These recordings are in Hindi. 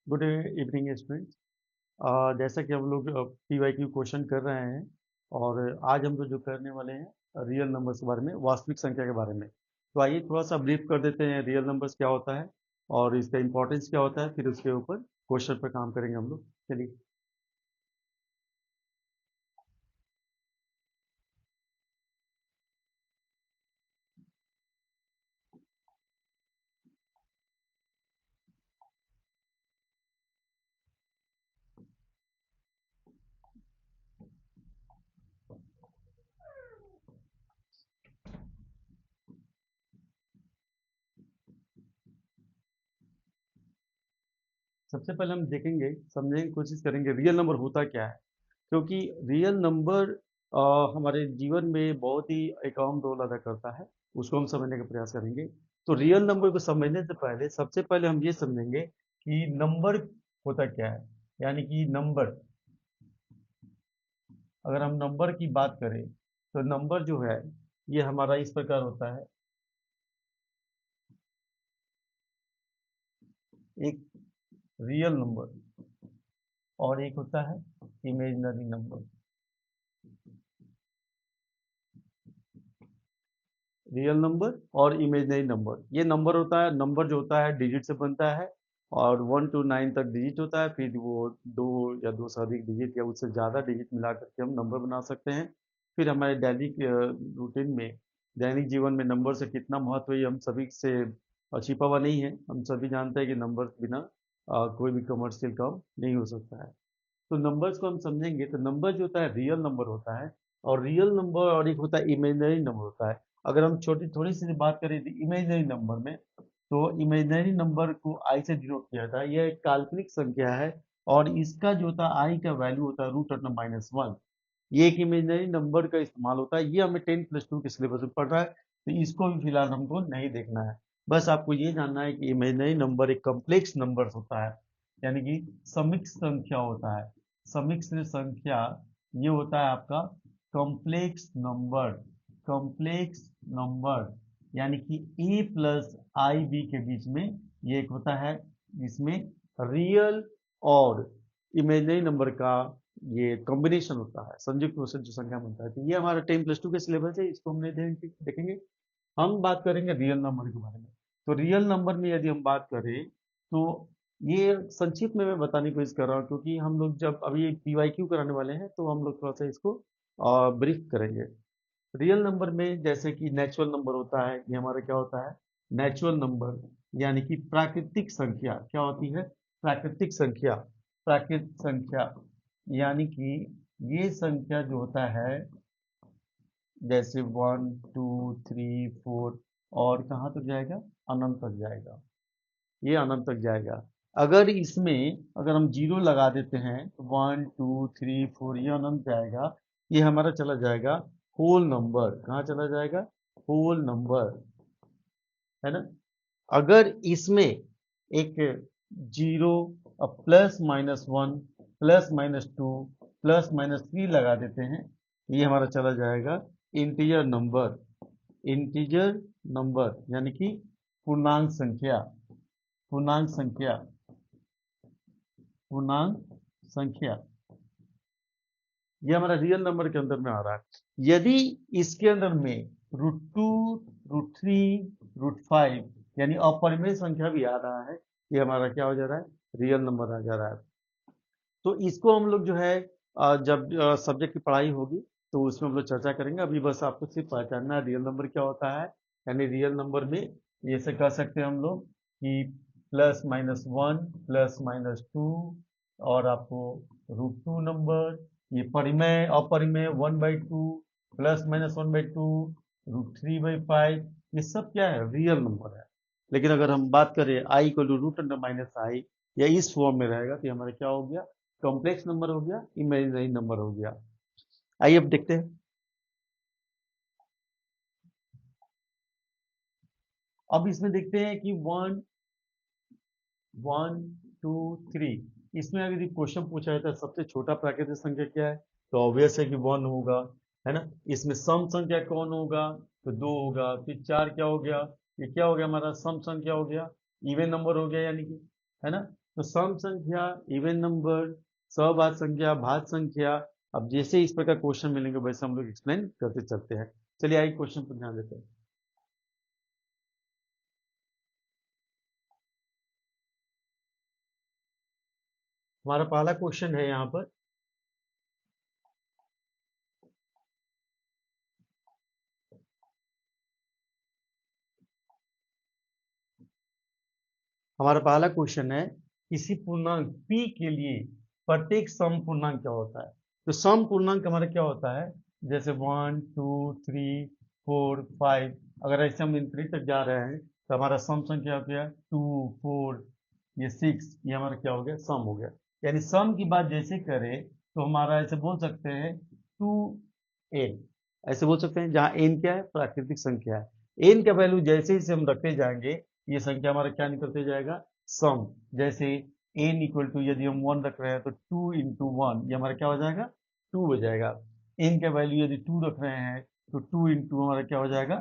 Good evening students. जैसा कि हम लोग पीवाईक्यू क्वेश्चन कर रहे हैं और आज हम लोग जो करने वाले हैं रियल नंबर्स के बारे में, वास्तविक संख्या के बारे में। तो आइए थोड़ा सा ब्रीफ कर देते हैं रियल नंबर्स क्या होता है और इसका इंपॉर्टेंस क्या होता है, फिर उसके ऊपर क्वेश्चन पर काम करेंगे हम लोग। चलिए। सबसे पहले हम देखेंगे, समझने की कोशिश करेंगे रियल नंबर होता क्या है। क्योंकि रियल नंबर हमारे जीवन में बहुत ही एक अहम रोल अदा करता है, उसको हम समझने का प्रयास करेंगे। तो रियल नंबर को समझने से पहले सबसे पहले हम ये समझेंगे कि नंबर होता क्या है। यानी कि नंबर, अगर हम नंबर की बात करें तो नंबर जो है ये हमारा इस प्रकार होता है। एक रियल नंबर और एक होता है इमेजिनरी नंबर। रियल नंबर और इमेजिनरी नंबर, ये नंबर होता है, नंबर जो होता है डिजिट से बनता है और 1 to 9 तक डिजिट होता है, फिर वो दो या दो से अधिक डिजिट या उससे ज़्यादा डिजिट मिला करके हम नंबर बना सकते हैं। फिर हमारे डेली रूटीन में, दैनिक जीवन में नंबर से कितना महत्व है ये हम सभी से छिपा हुआ नहीं है। हम सभी जानते हैं कि नंबर के बिना कोई भी कमर्शियल काम नहीं हो सकता है। तो नंबर्स को हम समझेंगे तो नंबर जो होता है रियल नंबर होता है, और रियल नंबर और एक होता है इमेजिनरी नंबर होता है। अगर हम छोटी थोड़ी सी बात करें इमेजिनरी नंबर में, तो इमेजिनरी नंबर को आई से डिनोट किया जाता है। यह एक काल्पनिक संख्या है और इसका जो होता है आई का वैल्यू होता है √(-1). ये एक इमेजिनरी नंबर का इस्तेमाल होता है, ये हमें 10+2 के सिलेबस में पढ़ रहा है, तो इसको भी फिलहाल हमको नहीं देखना है। बस आपको ये जानना है कि इमेजिनरी नंबर एक कॉम्प्लेक्स नंबर होता है, यानी कि समिक्स संख्या होता है। समिक्स संख्या ये होता है आपका कॉम्प्लेक्स नंबर। कॉम्प्लेक्स नंबर यानी कि ए प्लस आई बी के बीच में ये एक होता है, इसमें रियल और इमेजिनरी नंबर का ये कॉम्बिनेशन होता है, संयुक्त रूप से जो संख्या बनता है। तो ये हमारा 10+2 के सिलेबस है, इसको हमने देखेंगे। हम बात करेंगे रियल नंबर के बारे में। तो रियल नंबर में यदि हम बात करें तो ये संक्षिप्त में मैं बताने की कोशिश कर रहा हूँ, क्योंकि हम लोग जब अभी पीवाईक्यू कराने वाले हैं तो हम लोग थोड़ा सा इसको ब्रीफ करेंगे। रियल नंबर में जैसे कि नेचुरल नंबर होता है, ये हमारा क्या होता है, नेचुरल नंबर यानी कि प्राकृतिक संख्या। क्या होती है? प्राकृतिक संख्या। प्राकृतिक संख्या यानी कि ये संख्या जो होता है, जैसे 1 2 3 4, और कहाँ तक जाएगा? अनंत तक जाएगा। ये अनंत तक जाएगा। अगर इसमें अगर हम जीरो लगा देते हैं तो 1 2 3 4 ये अनंत जाएगा। ये हमारा चला जाएगा होल नंबर। कहाँ चला जाएगा? होल नंबर, है ना। अगर इसमें एक जीरो, +-1, +-2, +-3 लगा देते हैं, ये हमारा चला जाएगा इंटीजर नंबर। इंटीजर नंबर यानी कि पूर्णांक संख्या। पूर्णांक संख्या। पूर्णांक संख्या ये हमारा रियल नंबर के अंदर में आ रहा है। यदि इसके अंदर में √2, √3, √5 यानी अपरिमेय संख्या भी आ रहा है, ये हमारा क्या हो जा रहा है? रियल नंबर आ जा रहा है। तो इसको हम लोग जो है जब सब्जेक्ट की पढ़ाई होगी तो उसमें हम लोग चर्चा करेंगे। अभी बस आपको सिर्फ पहचानना है रियल नंबर क्या होता है। यानी रियल नंबर में जैसे कह सकते हैं हम लोग कि +-1, +-2, और आपको √2 नंबर, ये परिमेय अपरिमेय 1/2, +-1/2, √3/5, ये सब क्या है? रियल नंबर है। लेकिन अगर हम बात करें आई को √(-i) या इस फॉर्म में रहेगा तो ये हमारा क्या हो गया? कॉम्प्लेक्स नंबर हो गया, इमेजिनरी नंबर हो गया। आइए अब देखते हैं। अब इसमें देखते हैं कि 1 1 2 3, इसमें अगर क्वेश्चन पूछा जाता है सबसे छोटा प्राकृतिक संख्या क्या है, तो ऑब्वियस है कि 1 होगा, है ना। इसमें सम संख्या कौन होगा? तो 2 होगा। फिर 4 क्या हो गया? ये क्या हो गया? हमारा सम संख्या हो गया, इवन नंबर हो गया यानी कि, है ना। तो सम संख्या, इवन नंबर, सबाद संख्या, भाज्य संख्या, अब जैसे इस प्रकार क्वेश्चन मिलेंगे वैसे हम लोग एक्सप्लेन करते चलते हैं। चलिए आइए क्वेश्चन पर ध्यान देते हैं। हमारा पहला क्वेश्चन है यहाँ पर, हमारा पहला क्वेश्चन है किसी पूर्णांक p के लिए प्रत्येक सम पूर्णांक क्या होता है। तो सम पूर्णांक हमारा क्या होता है, जैसे 1 2 3 4 5, अगर ऐसे हम इंफिनिटी तक जा रहे हैं तो हमारा सम संख्या हो गया 2 4, ये 6, ये हमारा क्या हो गया, सम हो गया। यानी सम की बात जैसे करें तो हमारा ऐसे बोल सकते हैं 2n, ऐसे बोल सकते हैं, जहाँ n क्या है, प्राकृतिक संख्या है। n का वैल्यू जैसे जैसे हम रखते जाएंगे ये संख्या हमारा क्या निकलते जाएगा, सम। जैसे n इक्वल टू, यदि हम 1 रख रहे हैं तो 2 इंटू वन, ये हमारा क्या हो जाएगा, 2 हो जाएगा। n का वैल्यू यदि 2 रख रहे हैं तो 2 इंटू हमारा क्या हो जाएगा,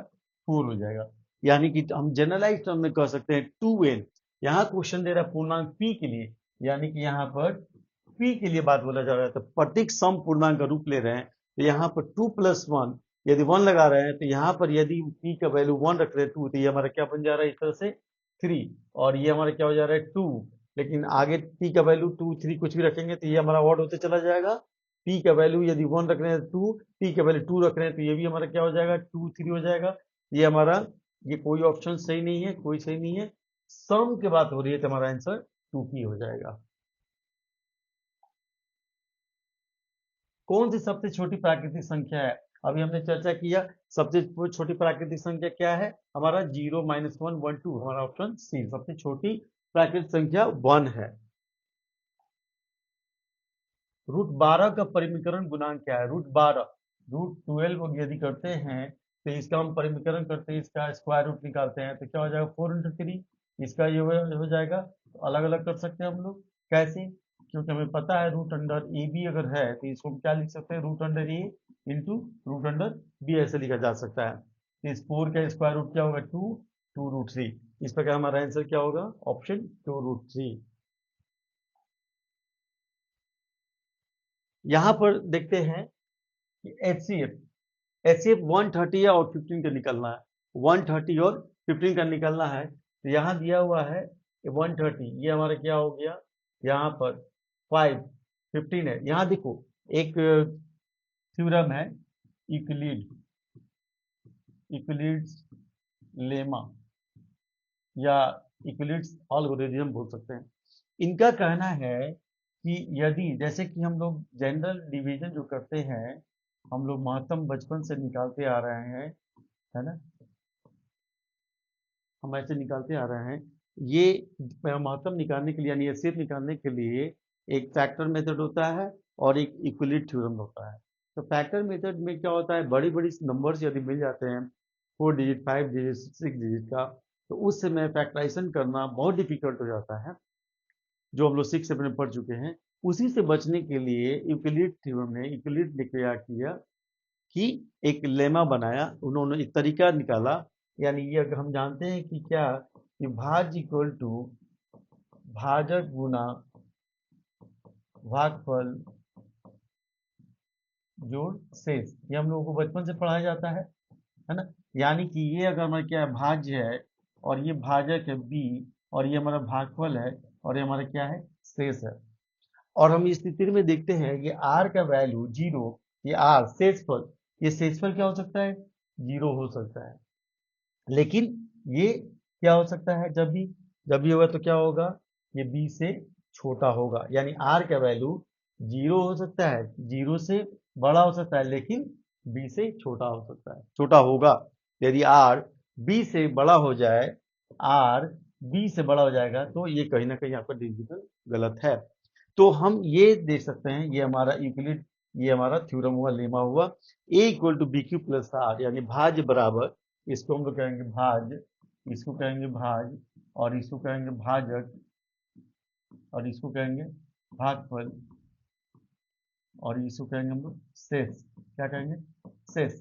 4 हो जाएगा। यानी कि हम जनरलाइज टर्म में कह सकते हैं 2n। यहाँ क्वेश्चन दे रहा है पूर्णांक p के लिए, यानी कि यहाँ पर p के लिए बात बोला जा रहा है, तो प्रत्येक सम पूर्णांक का रूप ले रहे हैं, तो यहाँ पर 2 प्लस वन, यदि 1 लगा रहे हैं तो यहाँ पर यदि p का वैल्यू 1 रख रहे हैं 2, तो ये हमारा क्या बन जा रहा है, इस तरह से 3, और ये हमारा क्या हो जा रहा है 2। लेकिन आगे p का वैल्यू 2 3 कुछ भी रखेंगे तो ये हमारा ऑड होते चला जाएगा। p का वैल्यू यदि 1 रख रहे हैं 2, p का वैल्यू 2 रख रहे हैं तो ये भी हमारा क्या हो जाएगा, 2 3 हो जाएगा। ये हमारा, ये कोई ऑप्शन सही नहीं है, कोई सही नहीं है। सम की बात हो रही है तो हमारा आंसर 2p हो जाएगा। कौन सी सबसे छोटी प्राकृतिक संख्या है, अभी हमने चर्चा किया, सबसे छोटी प्राकृतिक संख्या क्या है, हमारा 0 -1 1 2, हमारा ऑप्शन सी, सबसे छोटी प्राकृतिक संख्या 1 है। √12 का परिमीकरण गुणांक क्या है, √12, √12 यदि करते हैं तो इसका हम परिमीकरण करते हैं, इसका स्क्वायर रूट निकालते हैं तो क्या हो जाएगा 4 × 3, इसका ये हो जाएगा। तो अलग अलग कर सकते हैं हम लोग, कैसे, क्योंकि हमें पता है रूट अंडर ए बी अगर है तो इसको हम क्या लिख सकते हैं, रूट अंडर ए इंटू रूट अंडर बी, ऐसे लिखा जा सकता है। तो इस 4 का स्क्वायर रूट क्या होगा, 2, 2√3, इस प्रकार हमारा आंसर क्या होगा, ऑप्शन 2√3। यहाँ पर देखते हैं कि एचसीएफ 130 और 15 का निकलना है, 130 और 15 का निकलना है। तो यहाँ दिया हुआ है 130, ये हमारा क्या हो गया, यहाँ पर 5 15 है। यहाँ देखो एक थ्योरम है, यूक्लिड्स लेमा या यूक्लिड्स एल्गोरिथम बोल सकते हैं। इनका कहना है कि यदि, जैसे कि हम लोग जनरल डिवीजन जो करते हैं, हम लोग महत्तम बचपन से निकालते आ रहे हैं, है ना, हम ऐसे निकालते आ रहे हैं। ये महत्तम निकालने के लिए, यानी एचसीएफ निकालने के लिए एक फैक्टर मेथड होता है और एक इक्विलिट थ्योरम होता है। तो फैक्टर मेथड में क्या होता है, बड़ी बड़ी नंबर्स यदि मिल जाते हैं, 4 डिजिट 5 डिजिट 6 डिजिट का, तो उस समय फैक्टराइजेशन करना बहुत डिफिकल्ट हो जाता है, जो हम लोग 6 7 में पढ़ चुके हैं। उसी से बचने के लिए यूक्लिड थ्योरम ने, यूक्लिड ने क्या किया कि एक लेमा बनाया, उन्होंने एक तरीका निकाला। यानी ये अगर हम जानते हैं कि क्या, कि भाज्य इक्वल टू भाजक गुना भागफल जोड़ शेष, ये हम लोगों को बचपन से पढ़ाया जाता है ना। यानी कि ये अगर हमारा क्या है, भाज्य है, और ये भाजक है b, और ये हमारा भागफल है, और ये हमारा क्या है, शेष है। और हम इस स्थिति में देखते हैं कि r का वैल्यू 0, ये r शेषफल, ये शेषफल क्या हो सकता है, 0 हो सकता है। लेकिन ये क्या हो सकता है, जब भी होगा तो क्या होगा, ये b से छोटा होगा। यानी r का वैल्यू 0 हो सकता है, 0 से बड़ा हो सकता है, लेकिन b से छोटा हो सकता है, छोटा होगा। यदि r b से बड़ा हो जाए, r b से बड़ा हो जाएगा, तो ये कहीं ना कहीं आपका डिजिटल गलत है। तो हम ये देख सकते हैं, ये हमारा यूक्लिड, ये हमारा थ्योरम हुआ, लेमा हुआ, a equal to B Q plus r, यानी भाज्य बराबर, इसको हम लोग कहेंगे भाज्य, इसको कहेंगे भाज्य, और इसको कहेंगे भाजक, और इसको कहेंगे भागफल, और इसको कहेंगे हम लोग शेष, क्या कहेंगे, शेष।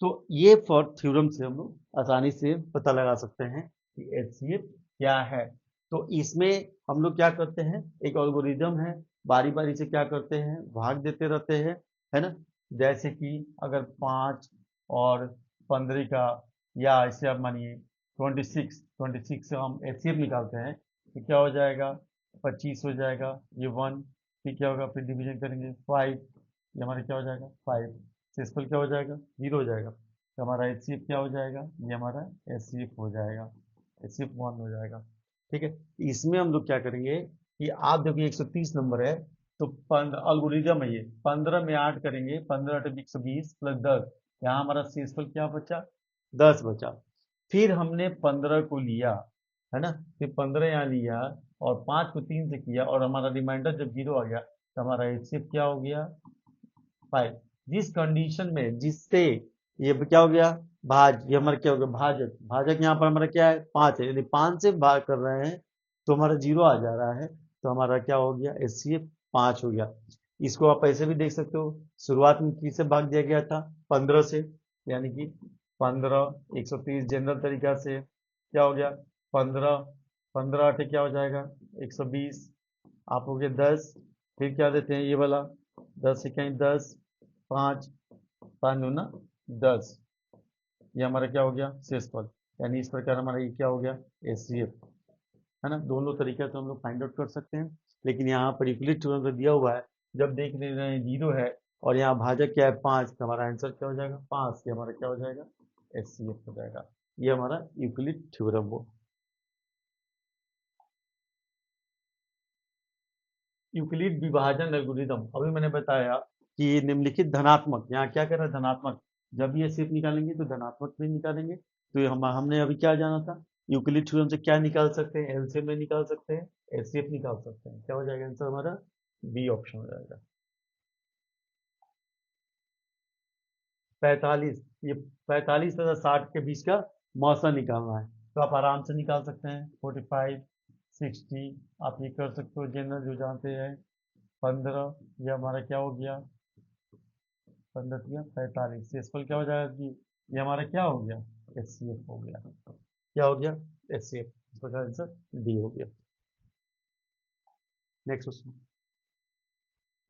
तो ये फॉर थ्योरम से हम लोग आसानी से पता लगा सकते हैं कि एचसीएफ क्या है। तो इसमें हम लोग क्या करते हैं, एक एल्गोरिदम है, बारी बारी से क्या करते हैं, भाग देते रहते हैं, है ना। जैसे कि अगर 5 और 15 का, या इसे आप मानिए 26 से हम एचसीएफ निकालते हैं, तो क्या हो जाएगा, 25 हो जाएगा, ये 1, फिर क्या होगा, फिर डिवीजन करेंगे 5, ये हमारा क्या हो जाएगा 5, सेसफल क्या हो जाएगा 0 हो जाएगा, तो हमारा एचसीएफ क्या हो जाएगा, ये हमारा एचसीएफ हो जाएगा, एचसीएफ 1 हो जाएगा। ठीक है, इसमें हम लोग क्या करेंगे कि आप जब ये 130 नंबर है, तो अल्गोरिदम है ये, 15 में 8 करेंगे, 15 × 120 प्लस 10, यहाँ हमारा शेषफल क्या बचा, 10 बचा। फिर हमने 15 को लिया, है ना, फिर 15 यहाँ लिया, और 5 को 3 से किया, और हमारा रिमाइंडर जब 0 आ गया, तो हमारा एचसीएफ क्या हो गया 5। जिस कंडीशन में, जिससे ये क्या हो गया ये हमारा क्या हो गया भाजक, भाजक यहाँ पर हमारा क्या है 5 है, यदि 5 से भाग कर रहे हैं तो हमारा 0 आ जा रहा है, तो हमारा क्या हो गया एचसीएफ 5 हो गया। इसको आप ऐसे भी देख सकते हो, शुरुआत में किससे भाग दिया गया था, 15 से, यानी कि 15, 130 जनरल तरीका से क्या हो गया 15, 15 अठे क्या हो जाएगा 120, आप हो गए 10, फिर क्या देते हैं ये वाला 10 से कहीं 10, 5, 5 दूना 10, ये हमारा क्या हो गया शेषफल, यानी इस प्रकार हमारा ये क्या हो गया एचसीएफ, है ना। दोनों तरीके से हम लोग फाइंड आउट कर सकते हैं, लेकिन यहाँ पर यूक्लिड थ्योरम तो दिया हुआ है, जब देख ले रहे हैं 0 है और यहाँ भाजक क्या है 5, तो हमारा आंसर क्या हो जाएगा 5, ये हमारा क्या हो जाएगा एचसीएफ हो जाएगा। ये हमारा यूक्लिड थ्योरम हो। यूक्लिड विभाजन एल्गोरिदम, अभी मैंने बताया कि निम्नलिखित धनात्मक, यहाँ क्या कर रहा है धनात्मक, जब ये शेप निकालेंगे तो धनात्मक भी निकालेंगे, तो ये हमने अभी क्या जाना था, यूक्लिड थ्योरम से क्या निकाल सकते हैं, एलसीएम में निकाल सकते हैं, एचसीएफ निकाल सकते हैं, क्या हो जाएगा आंसर हमारा बी ऑप्शन हो जाएगा। 45, ये 45 तथा 60 के बीच का मौसा निकालना है, तो आप आराम से निकाल सकते हैं 45, 60, आप ये कर सकते हो जनरल जो जानते हैं 15, ये हमारा क्या हो गया 15 या 45, शेषफल क्या हो जाएगा कि ये हमारा क्या हो गया एचसीएफ हो गया, क्या हो गया एचसीएफ, इसका आंसर डी हो गया। नेक्स्ट क्वेश्चन,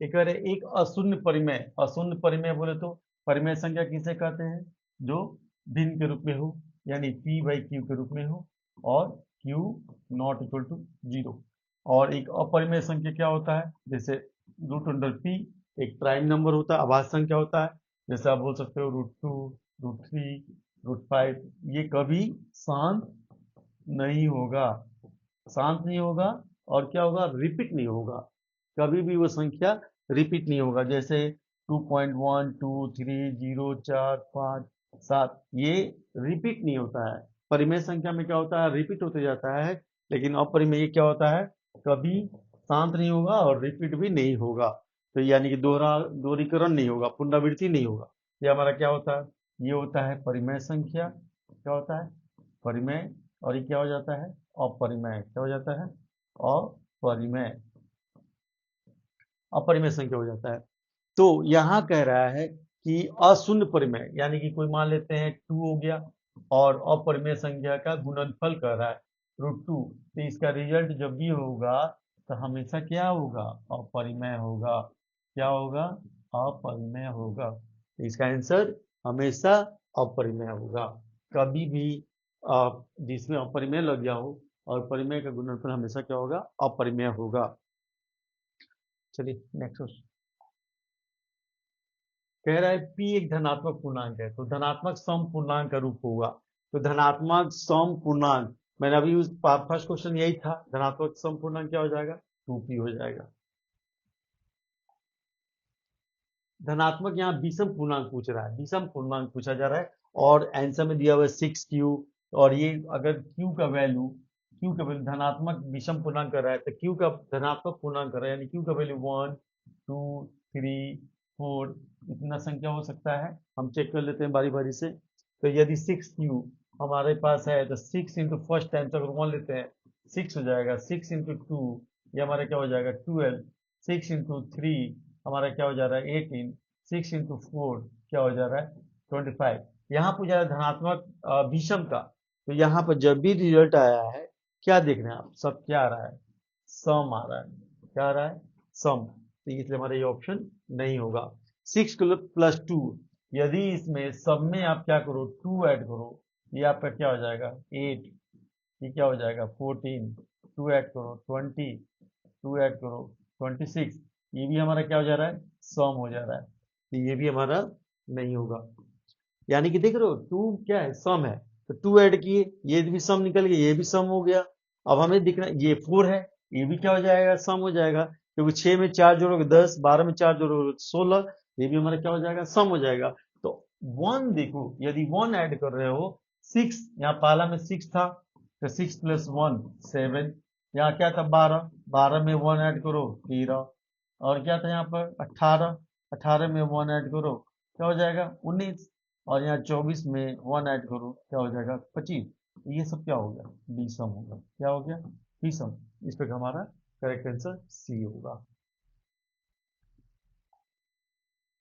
एक और है, एक अशून्य परिमेय, अशून्य परिमेय बोले तो परिमेय संख्या किसे कहते हैं, जो भिन्न के रूप में हो, यानी p बाई क्यू के रूप में हो, और q नॉट इक्वल टू 0। और एक अपरिमेय संख्या क्या होता है, जैसे रूट अंडर p एक प्राइम नंबर होता है, अभाज्य संख्या होता है, जैसे आप बोल सकते हो √2, √3, √5, ये कभी शांत नहीं होगा, शांत नहीं होगा, और क्या होगा रिपीट नहीं होगा, कभी भी वो संख्या रिपीट नहीं होगा, जैसे 2.1, 2, 3, 0, 4, 5, 7, ये रिपीट नहीं होता है। परिमेय संख्या में क्या होता है रिपीट होते जाता है, लेकिन अपरिमेय क्या होता है कभी शांत नहीं होगा और रिपीट भी नहीं होगा, तो यानी कि दोहरीकरण नहीं होगा, पुनरावृत्ति नहीं होगा, ये हमारा क्या होता है, ये होता है परिमेय संख्या, क्या होता है परिमेय, और ये क्या हो जाता है अपरिमेय, क्या हो जाता है अपरिमेय, अपरिमेय संख्या हो जाता है। तो यहाँ कह रहा है कि अशून्य परिमेय, यानी कि कोई मान लेते हैं 2 हो गया, और अपरिमेय संख्या का गुणनफल कर रहा है √2, तो इसका रिजल्ट जब भी होगा तो हमेशा क्या होगा अपरिमेय होगा, क्या होगा अपरिमेय होगा, तो इसका आंसर हमेशा अपरिमेय होगा, कभी भी जिसमें अपरिमेय लग गया हो और परिमेय का गुणनफल हमेशा क्या होगा अपरिमेय होगा। चलिए नेक्स्ट क्वेश्चन, कह रहा है p एक धनात्मक पूर्णांक है, तो धनात्मक सम पूर्णांक का रूप होगा, तो धनात्मक सम पूर्णांक, मैंने अभी फर्स्ट क्वेश्चन यही था, धनात्मक सम पूर्णांक क्या हो जाएगा 2p हो जाएगा। धनात्मक यहाँ विषम पूर्णांक पूछ रहा है, विषम पूर्णांक पूछा जा रहा है, और आंसर में दिया हुआ है 6q, और ये अगर q का वैल्यू धनात्मक विषम पूर्णांक कर रहा है, तो q का धनात्मक पूर्णांक कर रहा है, यानी q का वैल्यू 1, 2, 3, 4, इतना संख्या हो सकता है, हम चेक कर लेते हैं बारी बारी से। तो यदि 6q हमारे पास है, तो 6 इंटू फर्स्ट टाइम अगर 1 लेते हैं 6 हो जाएगा, 6 इंटू 2 ये हमारा क्या हो जाएगा 12, 6 इंटू 3 हमारा क्या हो जा रहा है 18, 6 इंटू 4 क्या हो जा रहा है 25, यहाँ पूछा है धनात्मक विषम का, तो यहाँ पर जब भी रिजल्ट आया है क्या देख रहे हैं आप, सब क्या आ रहा है, सम आ रहा है, क्या आ रहा है, सम, तो इसलिए हमारा ये ऑप्शन नहीं होगा। 6 + 2, यदि इसमें सब में आप क्या करो 2 ऐड करो, ये आपका क्या हो जाएगा 8, ये क्या हो जाएगा 14, 2 ऐड करो 20, 2 ऐड करो 26, ये भी हमारा क्या हो जा रहा है, सम हो जा रहा है, तो ये भी हमारा नहीं होगा। यानी कि देख रहे हो 2 क्या है, सम है, तो 2 ऐड किए, ये भी सम निकल गया, ये भी सम हो गया। अब हमें दिख रहा है ये 4 है, ये भी क्या हो जाएगा, सम हो जाएगा, क्योंकि 6 में 4 जोड़ोगे 10, 12 में 4 जोड़ोगे 16, ये भी हमारा क्या हो जाएगा, सम हो जाएगा। तो 1 देखो, यदि 1 ऐड कर रहे हो 6, यहाँ पहला में 6 था, तो 6 + 1 7, यहाँ क्या था 12, 12 में 1 ऐड करो 13, और क्या था यहाँ पर 18, 18 में 1 ऐड करो क्या हो जाएगा 19, और यहाँ 24 में 1 ऐड करो क्या हो जाएगा 25। ये सब क्या हो गया, बी सम होगा, क्या हो गया, बी सम। इस पर हमारा करेक्ट आंसर सी होगा।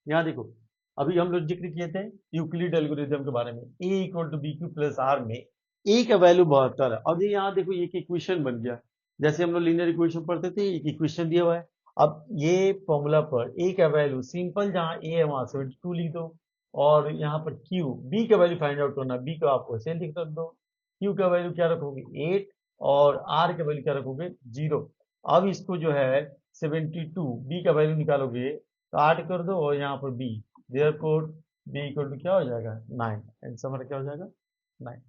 यहाँ देखो, अभी हम लोग जिक्र किए थे यूक्लिड एल्गोरिथम के बारे में, A equal to B Q plus R में ए का वैल्यू 72 है। अब ये यहाँ देखो एक इक्वेशन बन गया, जैसे हम लोग लीनियर इक्वेशन पढ़ते थे, एक इक्वेशन दिया हुआ है। अब ये फॉर्मूला पर ए का वैल्यू सिंपल, जहाँ ए है वहां 72 लिख दो, और यहाँ पर क्यू बी का वैल्यू फाइंड आउट करना, बी का आप वैसे लिख दो, क्यू का वैल्यू क्या रखोगे 8, और आर का वैल्यू क्या रखोगे 0। अब इसको जो है 72 बी का वैल्यू निकालोगे तो 8 कर दो, और यहाँ पर b, therefore B equal to क्या हो जाएगा 9, आंसर हमारा क्या हो जाएगा 9।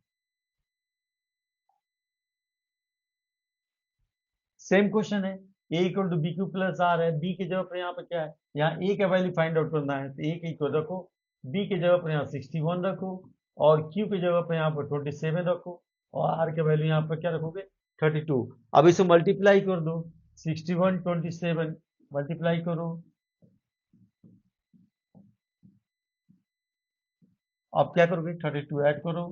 सेम क्वेश्चन है, A equal to B Q plus R है, बी की जगह पर यहाँ पर क्या है, यहाँ ए का वैल्यू फाइंड आउट करना है, तो ए के इक्वल रखो, बी की जगह पर यहाँ 61 रखो, और क्यू की जगह पर यहाँ पर 27 रखो, और आर के वैल्यू यहाँ पर क्या रखोगे 32। अब इसे मल्टीप्लाई कर दो, 61 27 मल्टीप्लाई करो, अब क्या करोगे 32 ऐड करो,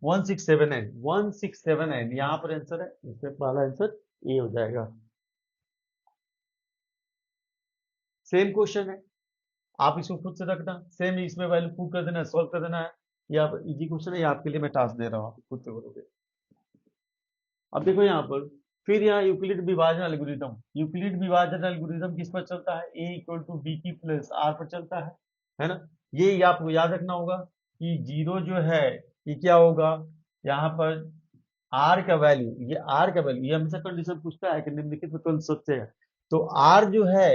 167 एन, 167 एन यहाँ पर आंसर है, इसमें पहला आंसर ए हो जाएगा। सेम क्वेश्चन है, आप इसको खुद से रखना, सेम इसमें वैल्यू पुट कर देना, सॉल्व कर देना है। ये आप इजी क्वेश्चन है, ये आपके लिए मैं टास्क दे रहा हूँ, आप खुद से करोगे। अब देखो यहाँ पर, फिर यहाँ यूक्लिड विभाजन एल्गोरिथम, यूक्लिड विभाजन एल्गोरिथम किस पर चलता है, ए इक्वल टू बी की प्लस आर पर चलता है ना। ये आपको याद रखना होगा कि जीरो जो है ये क्या होगा, यहाँ पर आर का वैल्यू, ये आर का वैल्यू, ये हमेशा कंडीशन पूछता है कि निम्नलिखित में कौन सत्य है, तो आर जो है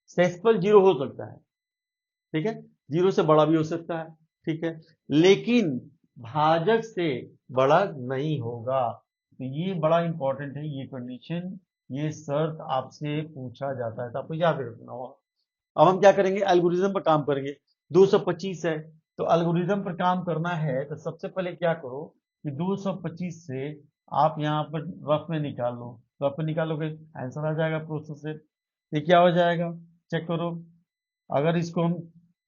सेक्सफल जीरो हो सकता है, ठीक है, जीरो से बड़ा भी हो सकता है, ठीक है, लेकिन भाजक से बड़ा नहीं होगा। तो ये बड़ा इंपॉर्टेंट है, ये कंडीशन, ये शर्त आपसे पूछा जाता है, तो आपको याद रखना होगा। अब हम क्या करेंगे, एल्गोरिज्म पर काम करेंगे। 225 है, तो एल्गोरिज्म पर काम करना है तो सबसे पहले क्या करो कि 225 से आप यहाँ पर रफ में निकाल लो, रफ में निकालोगे आंसर आ जाएगा प्रोसेस से। ये क्या हो जाएगा, चेक करो, अगर इसको हम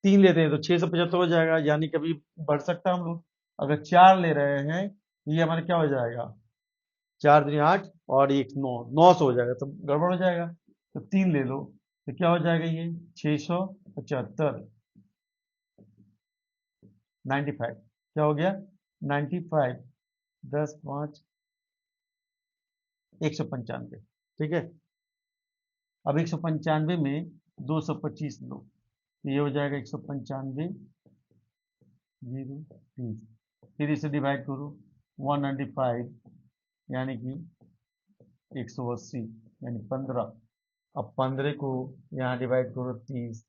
3 लेते हैं तो 675 हो जाएगा, यानी कभी बढ़ सकता है हम लोग। अगर 4 ले रहे हैं तो ये हमारा क्या हो जाएगा, 4 दूनी 8 और 1 9, 900 हो जाएगा, तो गड़बड़ हो जाएगा, तो 3 ले लो, तो क्या हो जाएगा ये 675, 95, क्या हो गया 95, 10 5 195, ठीक है। अब 195 में 225 लो, तो ये हो जाएगा 195 जीरो 30, फिर इसे डिवाइड करो 195, यानी कि 180, यानी 15। अब 15 को यहाँ डिवाइड करो 30,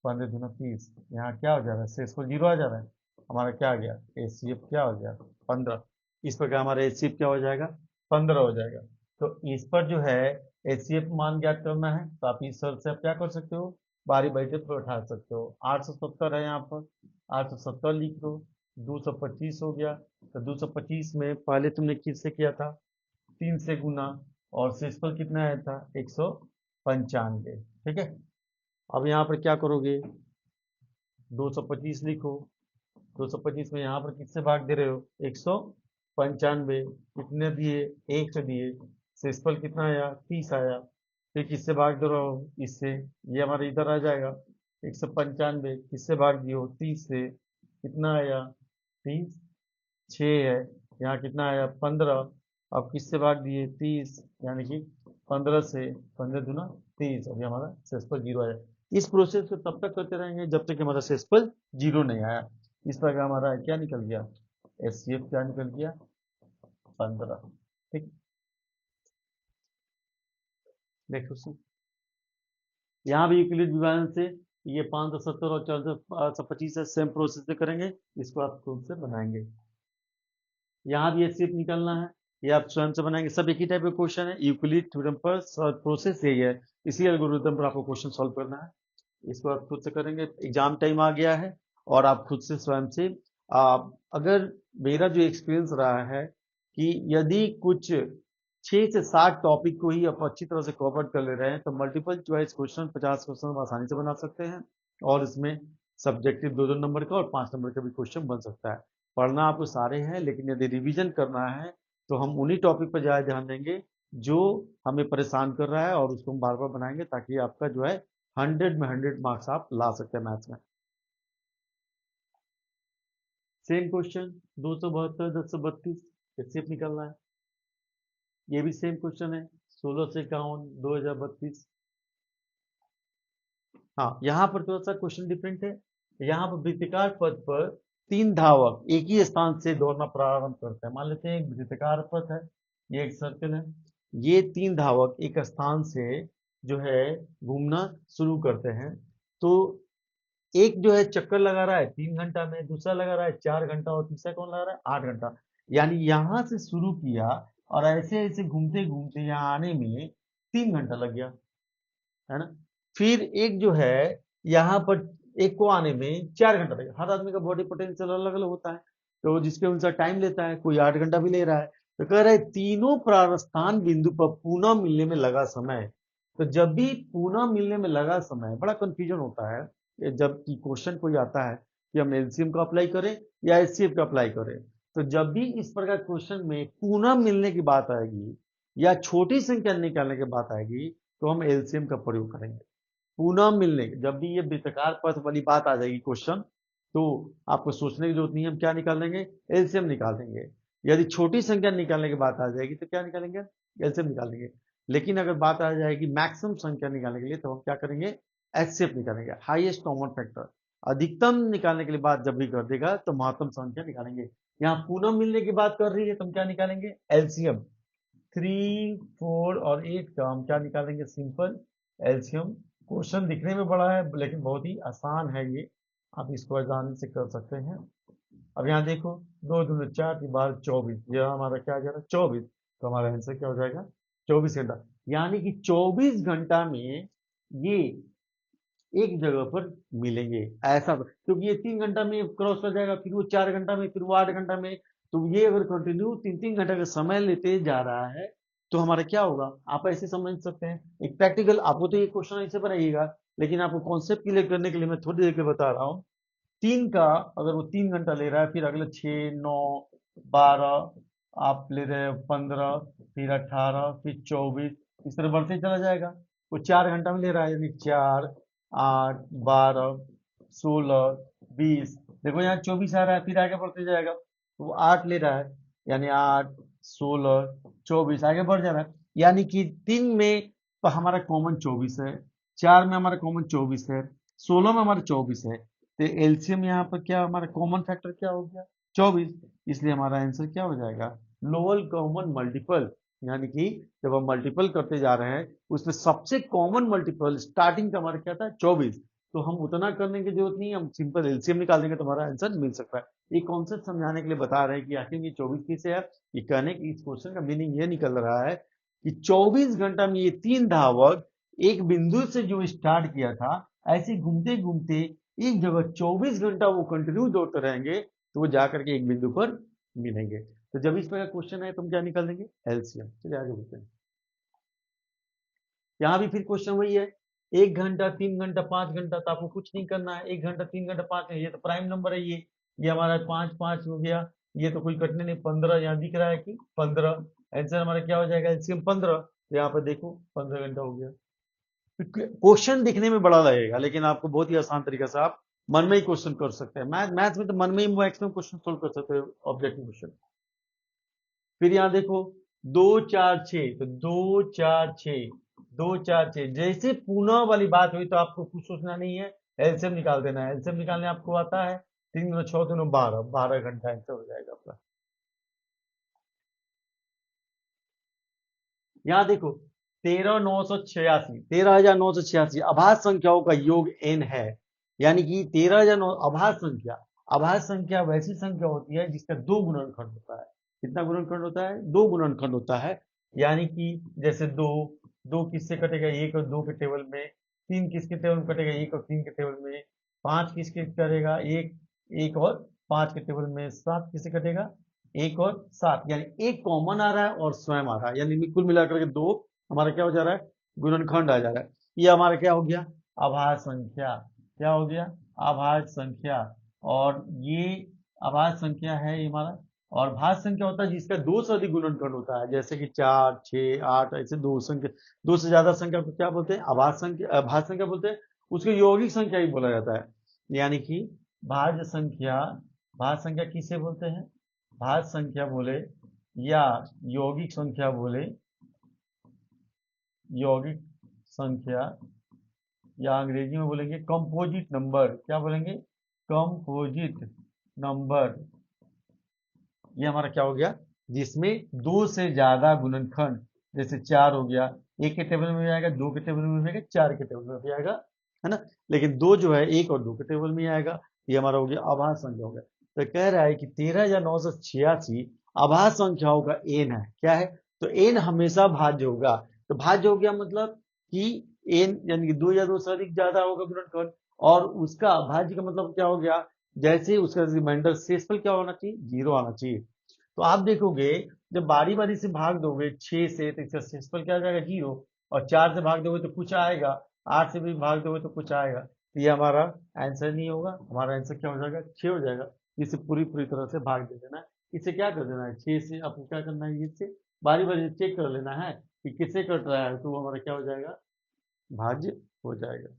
15 दूना 30, यहाँ क्या हो जा रहा है, शेष को जीरो आ जा रहा है, हमारा क्या आ गया एचसीएफ क्या हो गया 15। इस प्रकार हमारा एचसीएफ क्या हो जाएगा 15 हो जाएगा। तो इस पर जो है एचसीएफ मान ज्ञात करना है, तो आप इस शर्त से आप क्या कर सकते हो, बारी बारी पर उठा सकते हो। 870 है यहाँ पर, 870 लिख दो, 225 हो गया, तो 225 में पहले तुमने किससे किया था 3 से गुना, और शेषफल कितना आया था 195, ठीक है। अब यहाँ पर क्या करोगे 225 लिखो, 225 में यहाँ पर किससे भाग दे रहे हो 195, कितने दिए 1 से दिए, शेषफल कितना आया 30 आया, फिर किससे भाग दे रहे हो इससे, ये हमारा इधर आ जाएगा 195, किससे भाग दियो 30 से, कितना आया 30, 6 है, यहाँ कितना आया 15, अब किससे भाग दिए 30, यानी कि 15 से 15 दूना 30, अभी हमारा सेसफल जीरो आया। इस प्रोसेस को तब तक करते रहेंगे जब तक कि हमारा सेसफल जीरो नहीं आया। इस प्रकार हमारा क्या निकल गया, एचसीएफ क्या निकल गया 15। ठीक, देखो सर, यहाँ भी यूक्लिड विभाजन से ये 570 और 425 से सेम प्रोसेस से करेंगे, इसको आप खुद से बनाएंगे। यहाँ भी एचसीएफ निकालना है, ये आप स्वयं से बनाएंगे। सब एक ही टाइप का क्वेश्चन है, यूक्लिड थ्योरम पर प्रोसेस यही है, इसी एल्गोरिथम पर आपको क्वेश्चन सॉल्व करना है। इसको आप खुद से करेंगे, एग्जाम टाइम आ गया है और आप खुद से स्वयं से अगर मेरा जो एक्सपीरियंस रहा है कि यदि कुछ 6 से 7 टॉपिक को ही आप अच्छी तरह से कवर कर ले रहे हैं तो मल्टीपल चॉइस क्वेश्चन 50 क्वेश्चन आप आसानी से बना सकते हैं, और इसमें सब्जेक्टिव 2-2 नंबर का और 5 नंबर का भी क्वेश्चन बन सकता है। पढ़ना आपको सारे हैं, लेकिन यदि रिवीजन करना है तो हम उन्हीं टॉपिक पर ज़्यादा ध्यान देंगे जो हमें परेशान कर रहा है, और उसको हम बार बार बनाएंगे ताकि आपका जो है 100 में 100 मार्क्स आप ला सकते हैं मैथ्स में। सेम क्वेश्चन 272 1032 एचसीएफ निकालना है। ये भी सेम क्वेश्चन है 16 से 51 2032। हाँ, यहाँ पर थोड़ा सा क्वेश्चन डिफरेंट है। यहाँ पर वृत्ताकार पथ पर 3 धावक एक ही स्थान से दौड़ना प्रारंभ करते हैं। मान लेते हैं एक वृत्ताकार पथ है, ये एक सर्कल है, ये 3 धावक एक स्थान से जो है घूमना शुरू करते हैं। तो एक जो है चक्कर लगा रहा है 3 घंटा में, दूसरा लगा रहा है 4 घंटा, और तीसरा कौन लगा रहा है 8 घंटा। यानी यहां से शुरू किया और ऐसे ऐसे घूमते घूमते यहाँ आने में 3 घंटा लग गया, है ना। फिर एक जो है यहाँ पर एक को आने में 4 घंटा लगेगा। हर आदमी का बॉडी पोटेंशियल अलग अलग होता है, तो जिसके अनुसार टाइम लेता है, कोई 8 घंटा भी ले रहा है। तो कह रहे तीनों प्रारस्थान बिंदु पर पुनः मिलने में लगा समय। तो जब भी पुनः मिलने में लगा समय, बड़ा कंफ्यूजन होता है जब कि क्वेश्चन कोई आता है कि हम एलसीएम का अप्लाई करें या एचसीएफ का अप्लाई करें। तो जब भी इस प्रकार क्वेश्चन में पुनः मिलने की बात आएगी या छोटी संख्या निकालने की बात आएगी तो हम एलसीएम का प्रयोग करेंगे। पुनः मिलने, जब भी ये वृत्ताकार पथ वाली बात आ जाएगी क्वेश्चन, तो आपको सोचने की जरूरत नहीं है, हम क्या निकाल देंगे एलसीएम निकाल देंगे। यदि छोटी संख्या निकालने की बात आ जाएगी तो क्या निकालेंगे एलसीएम निकाल देंगे। लेकिन अगर बात आ जाएगी मैक्सिमम संख्या निकालने के लिए तो हम क्या करेंगे एचसीएफ निकालेंगे, हाईएस्ट कॉमन फैक्टर। अधिकतम निकालने के लिए बात जब भी कर देगा तो महत्तम संख्या निकालेंगे। यहाँ पुनः मिलने की बात कर रही है तो हम क्या निकालेंगे एलसीएम। 3, 4 और 8 का हम क्या निकालेंगे सिंपल एलसीएम। क्वेश्चन दिखने में बड़ा है लेकिन बहुत ही आसान है ये, आप इसको आसानी से कर सकते हैं। अब यहाँ देखो 2 दूनी 4 की बार 24, यह हमारा क्या आ जाएगा 24, तो हमारा आंसर क्या हो जाएगा 24 घंटा। यानी कि 24 घंटा में ये एक जगह पर मिलेंगे, ऐसा क्योंकि ये 3 घंटा में क्रॉस कर जाएगा, फिर वो 4 घंटा में, फिर वो 8 घंटा में। तो ये अगर कंटिन्यू 3-3 घंटा का समय लेते जा रहा है तो हमारा क्या होगा, आप ऐसे समझ सकते हैं। एक प्रैक्टिकल, आपको तो ये क्वेश्चन ऐसे बनाइएगा, लेकिन आपको कॉन्सेप्ट क्लियर करने के लिए मैं थोड़ी देर के बता रहा हूँ। 3 का अगर वो 3 घंटा ले रहा है, फिर अगले 6, 9, 12 आप ले रहे हैं 15, फिर 18, फिर 24, इस तरह बढ़ते चला जाएगा। वो 4 घंटा में ले रहा है, यानी 4, 8, 12, 16, 20, देखो यहाँ 24 आ रहा है, फिर आगे बढ़ते जाएगा। तो वो 8 ले रहा है, यानी 8, 16, 24 आगे बढ़ जा रहा है। यानी कि 3 में तो हमारा कॉमन 24 है, 4 में हमारा कॉमन 24 है, 16 में हमारा 24 है। तो एलसीएम यहाँ पर क्या हमारा कॉमन फैक्टर क्या हो गया 24, इसलिए हमारा आंसर क्या हो जाएगा लोअर कॉमन मल्टीपल। यानी कि जब हम मल्टीपल करते जा रहे हैं उसमें सबसे कॉमन मल्टीपल स्टार्टिंग का हमारा क्या था 24, तो हम उतना करने की जरूरत नहीं है, हम सिंपल एलसीएम निकाल देंगे तो हमारा आंसर मिल सकता है। ये कॉन्सेप्ट समझाने के लिए बता रहे हैं कि आखिर ये 24 किसे है। ये कहने की इस क्वेश्चन का मीनिंग ये निकल रहा है कि 24 घंटा में ये 3 धावक एक बिंदु से जो स्टार्ट किया था, ऐसे घूमते घूमते एक जगह 24 घंटा वो कंटिन्यू दौड़ते रहेंगे तो वो जाकर के एक बिंदु पर मिलेंगे। तो जब इस प्रकार क्वेश्चन है तो हम क्या निकाल देंगे एलसीएम। चलिए आगे बढ़ते हैं। यहाँ भी फिर क्वेश्चन वही है, 1 घंटा 3 घंटा 5 घंटा, तो आपको कुछ नहीं करना है। 1 घंटा 3 घंटा 5 घंटा, ये तो प्राइम नंबर है, ये हमारा 5 5 हो गया, ये तो कोई कटने नहीं। 15 यहाँ दिख रहा है कि 15, आंसर हमारा क्या हो जाएगा एलसीएम 15। तो यहाँ पर देखो 15 घंटा हो गया। क्वेश्चन दिखने में बड़ा लगेगा लेकिन आपको बहुत ही आसान तरीके से आप मन में ही क्वेश्चन कर सकते हैं। मैथ्स में तो मन में ही मैक्सिमम क्वेश्चन सोल्व कर सकते हैं ऑब्जेक्टिव क्वेश्चन। फिर यहाँ देखो 2 4 6, तो 2 4 6, 2 4 6, जैसे पुनः वाली बात हुई तो आपको कुछ सोचना नहीं है, एलसीएम निकाल देना है। एलसीएम निकालने आपको आता है, 3 × 6 = 12, 12 घंटा आंसर हो जाएगा आपका। यहाँ देखो 13,986 अभाज्य संख्याओं का योग n है, यानी कि 13,009 अभाज्य संख्या। अभाज्य संख्या वैसी संख्या होती है जिसका 2 गुणनखंड होता है। कितना गुणनखंड होता है? 2 गुणनखंड होता है। यानी कि जैसे 2, 2 किससे कटेगा? 1 और 2 के टेबल में। 3 किसके टेबल में कटेगा? 1 और 3 के टेबल में। 5 किसके कटेगा? 1 और 5 के टेबल में। 7 किससे कटेगा? 1 और 7, यानी एक कॉमन आ रहा है और स्वयं आ रहा है, यानी कुल मिलाकर के 2 हमारा क्या हो जा रहा है? गुणनखंड आ जा रहा है। ये हमारा क्या हो गया? अभाज्य संख्या। क्या हो गया? अभाज्य संख्या। और ये अभाज्य संख्या है ये हमारा। और भाज्य संख्या होता है जिसका 2 से अधिक गुणनखंड होता है, जैसे कि 4 6 8, ऐसे 2 से ज्यादा संख्या को क्या बोलते हैं? अभाज्य संख्या, भाज्य संख्या बोलते हैं। उसको यौगिक संख्या ही बोला जाता है। यानी कि भाज्य संख्या, भाज्य संख्या किसे बोलते हैं? भाज्य संख्या बोले या यौगिक संख्या बोले, यौगिक संख्या, या अंग्रेजी में बोलेंगे कंपोजिट नंबर। क्या बोलेंगे? Composite number. ये हमारा क्या हो गया? जिसमें 2 से ज्यादा गुणनखंड, जैसे 4 हो गया, 1 के टेबल में भी आएगा, 2 के टेबल में भी आएगा, 4 के टेबल में भी आएगा, है ना। लेकिन 2 जो है 1 और 2 के टेबल में ही आएगा। ये हमारा हो गया अभाज्य संख्या हो गया। तो कह रहा है कि 13,986 अभाज्य संख्याओं का एन है। क्या है? तो एन हमेशा भाज्य होगा। तो भाज्य हो गया मतलब कि एन यानी कि 2 या 2 से अधिक ज्यादा होगा गुणनखंड, और उसका भाज्य का मतलब क्या हो गया? जैसे उसका रिमाइंडर शेषफल क्या होना चाहिए? 0 आना चाहिए। तो आप देखोगे जब बारी बारी से भाग दोगे 6 से, तो इसका शेषफल क्या आ जाएगा? 0। और 4 से भाग दोगे तो कुछ आएगा, 8 से भी भाग दोगे तो कुछ आएगा। तो ये हमारा आंसर नहीं होगा। हमारा आंसर क्या हो जाएगा? 6 हो जाएगा। इसे पूरी पूरी तरह से भाग दे देना है। इसे क्या कर देना है? 6 से आपको क्या करना है? इससे बारी बारी चेक कर लेना है कि किससे कट रहा है, तो वो हमारा क्या हो जाएगा? भाज्य हो जाएगा।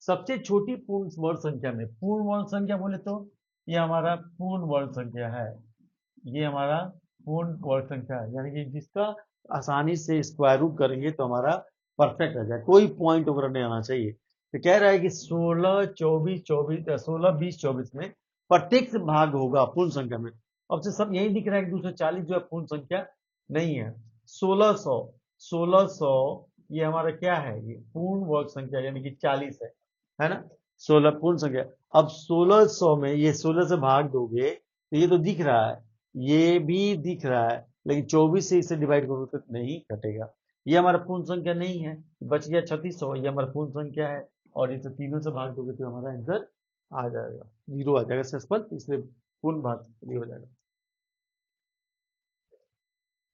सबसे छोटी पूर्ण वर्ण संख्या में, पूर्ण वर्ण संख्या बोले तो ये हमारा पूर्ण वर्ण संख्या है। ये हमारा पूर्ण वर्ण संख्या है, यानी कि जिसका आसानी से स्क्वायर रूट करेंगे तो हमारा परफेक्ट आ जाए, कोई पॉइंट वगैरह नहीं आना चाहिए। तो कह रहा है कि 16 24 24 16 20 24 में प्रत्येक से भाग होगा पूर्ण संख्या में। अब से सब यही दिख रहा है कि 240 जो है पूर्ण संख्या नहीं है। 1600, 1600 ये हमारा क्या है? ये पूर्ण वर्ग संख्या यानी कि 40 है ना। 16 पूर्ण संख्या। अब 1600 में ये 16 से भाग दोगे तो ये तो दिख रहा है, ये भी दिख रहा है, लेकिन 24 से इसे डिवाइड करोगे तो नहीं कटेगा। ये हमारा पूर्ण संख्या नहीं है, बच गया 3600। ये हमारा पूर्ण संख्या है, और इसे तीनों से भाग दोगे तो हमारा आंसर आ जाएगा, 0 आ जाएगा शेषफल, इसलिए पूर्ण भाग ये हो जाएगा।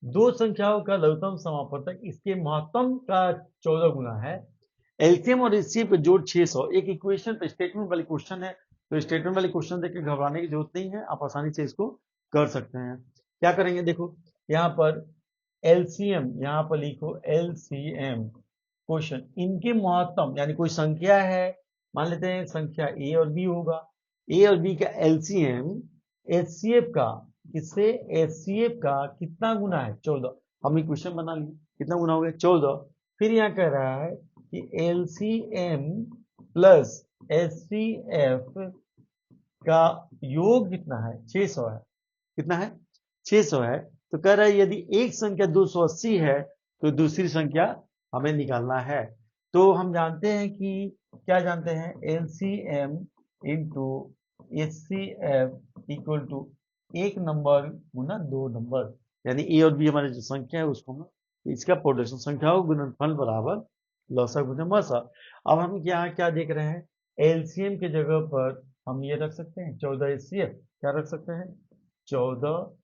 दो संख्याओं का लघुत्तम समापवर्तक इसके महत्तम का 14 गुना है। एलसीएम और एचसीएफ का जोड़ 600। एक इक्वेशन पे स्टेटमेंट वाली क्वेश्चन है, तो स्टेटमेंट वाली क्वेश्चन देख के घबराने की जरूरत नहीं है, आप आसानी से इसको कर सकते हैं। क्या करेंगे? देखो यहाँ पर एलसीएम, यहाँ पर लिखो एलसीएम क्वेश्चन, इनके महत्तम यानी कोई संख्या है, मान लेते हैं संख्या ए और बी होगा। ए और बी का एलसीएम एचसीएफ का, किससे? एचसीएफ का कितना गुना है? 14। हम क्वेश्चन बना लिए, कितना गुना हो गया? 14। फिर यहाँ कह रहा है कि एलसीएम प्लस एचसीएफ का योग कितना है? 600 है। कितना है? 600 है। तो कह रहा है यदि एक संख्या 280 है तो दूसरी संख्या हमें निकालना है। तो हम जानते हैं कि क्या जानते हैं? LCM into HCF equal to एक नंबर गुना 2 नंबर, यानी ए और बी हमारी जो संख्या है उसको हम, इसका प्रोडक्शन संख्या हो गुणनफल बराबर लसा गुना मसा। अब हम यहाँ क्या देख रहे हैं? एलसीएम के जगह पर हम ये रख सकते हैं 14 एचसीएफ। क्या रख सकते हैं? 14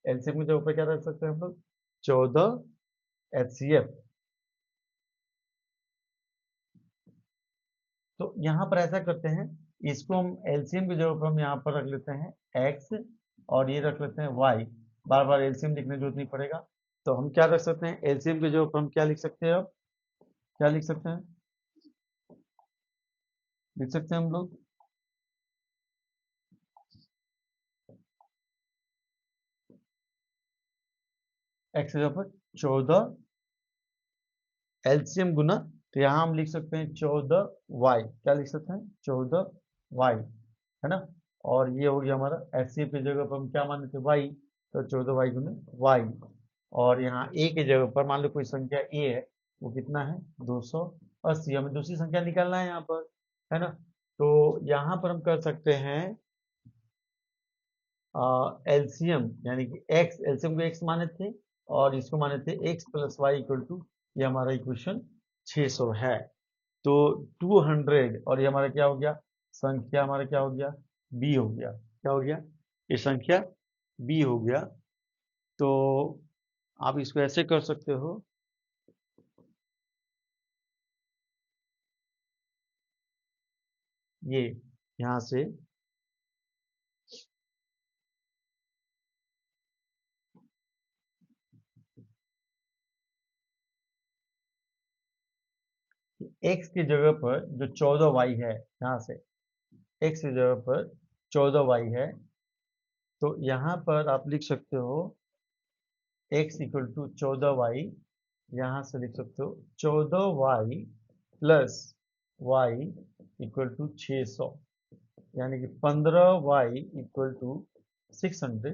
एलसीएम के जगह पर क्या रख सकते हैं हम लोग? 14 एचसीएफ। तो यहाँ पर ऐसा करते हैं, इसको हम एलसीएम की जगह पर हम यहाँ पर रख लेते हैं एक्स, और ये रख लेते हैं वाई। बार बार एलसीएम लिखने की जरूरत नहीं पड़ेगा। तो हम क्या रख सकते हैं? एलसीएम की जगह पर हम क्या लिख सकते हैं? अब क्या लिख सकते हैं? लिख सकते हैं हम लोग x की जगह पर 14 एलसीएम गुना, तो यहाँ हम लिख सकते हैं 14y, क्या लिख सकते हैं 14y, है ना। और ये हो गया हमारा एचसीएफ की जगह पर हम क्या माने थे y, तो 14y गुना y। और यहाँ a की जगह पर मान लो कोई संख्या a है, वो कितना है 280, हमें दूसरी संख्या निकालना है यहाँ पर, है ना। तो यहाँ पर हम कर सकते हैं एलसीएम, यानी कि एक्स, एलसीएम को एक्स माने थे और इसको माने थे x plus y equal to, ये हमारा इक्वेशन 600 है। तो 200, और ये हमारा क्या हो गया, संख्या हमारा क्या हो गया, बी हो गया, क्या हो गया, ये संख्या बी हो गया। तो आप इसको ऐसे कर सकते हो, ये यहाँ से x की जगह पर जो 14y है, यहाँ से x की जगह पर 14y है, तो यहाँ पर आप लिख सकते हो x इक्वल टू 14y, यहाँ से लिख सकते हो 14y plus y equal to 600, यानी कि 15y इक्वल टू 600,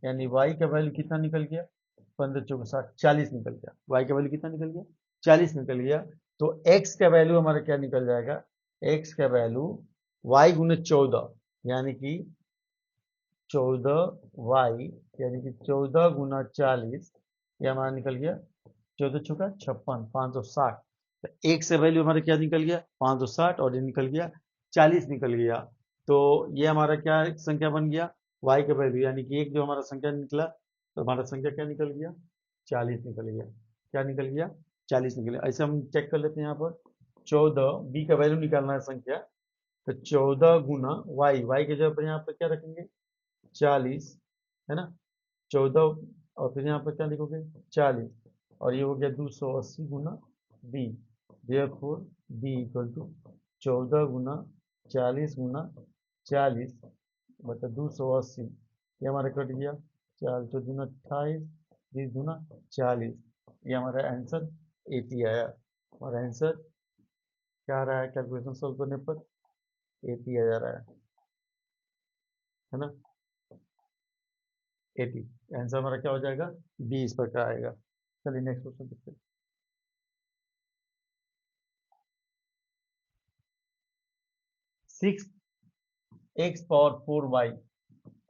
यानी y का वैल्यू कितना निकल गया, 15×4 = 40 निकल गया। y का वैल्यू कितना निकल गया, 40 निकल गया। तो x का वैल्यू हमारा क्या निकल जाएगा, x का वैल्यू y गुने 14, यानी कि 14y, यानी कि 14 गुना 40, ये हमारा निकल गया 14 छुका 56, 560। तो एक से वैल्यू हमारा क्या निकल गया 560, और ये निकल गया 40 निकल गया। तो ये हमारा क्या संख्या बन गया, y का वैल्यू, यानी कि एक जो हमारा संख्या निकला, तो हमारा संख्या क्या निकल गया, 40 निकल गया, क्या निकल गया, 40 निकल गया। ऐसे हम चेक कर लेते हैं यहाँ पर 14, b का वैल्यू निकालना है संख्या, तो 14 गुना y की जगह पर यहाँ पर क्या रखेंगे 40, है ना, 14, और फिर यहाँ पर क्या लिखोगे 40, और ये हो गया 280 गुना B, therefore B equal to 14 गुना 40 गुना 40 बटा 280, ये हमारा कट गया 4 तो दूना 28, 20 दूना 40, ये हमारा आंसर 80 आया। हमारा आंसर क्या आ रहा है कैलकुलेशन सोल्व करने पर, 80 आ जा रहा है ना, 80। आंसर हमारा क्या हो जाएगा, बी इस पर क्या आएगा। चलिए नेक्स्ट क्वेश्चन देखते हैं। 6x⁴y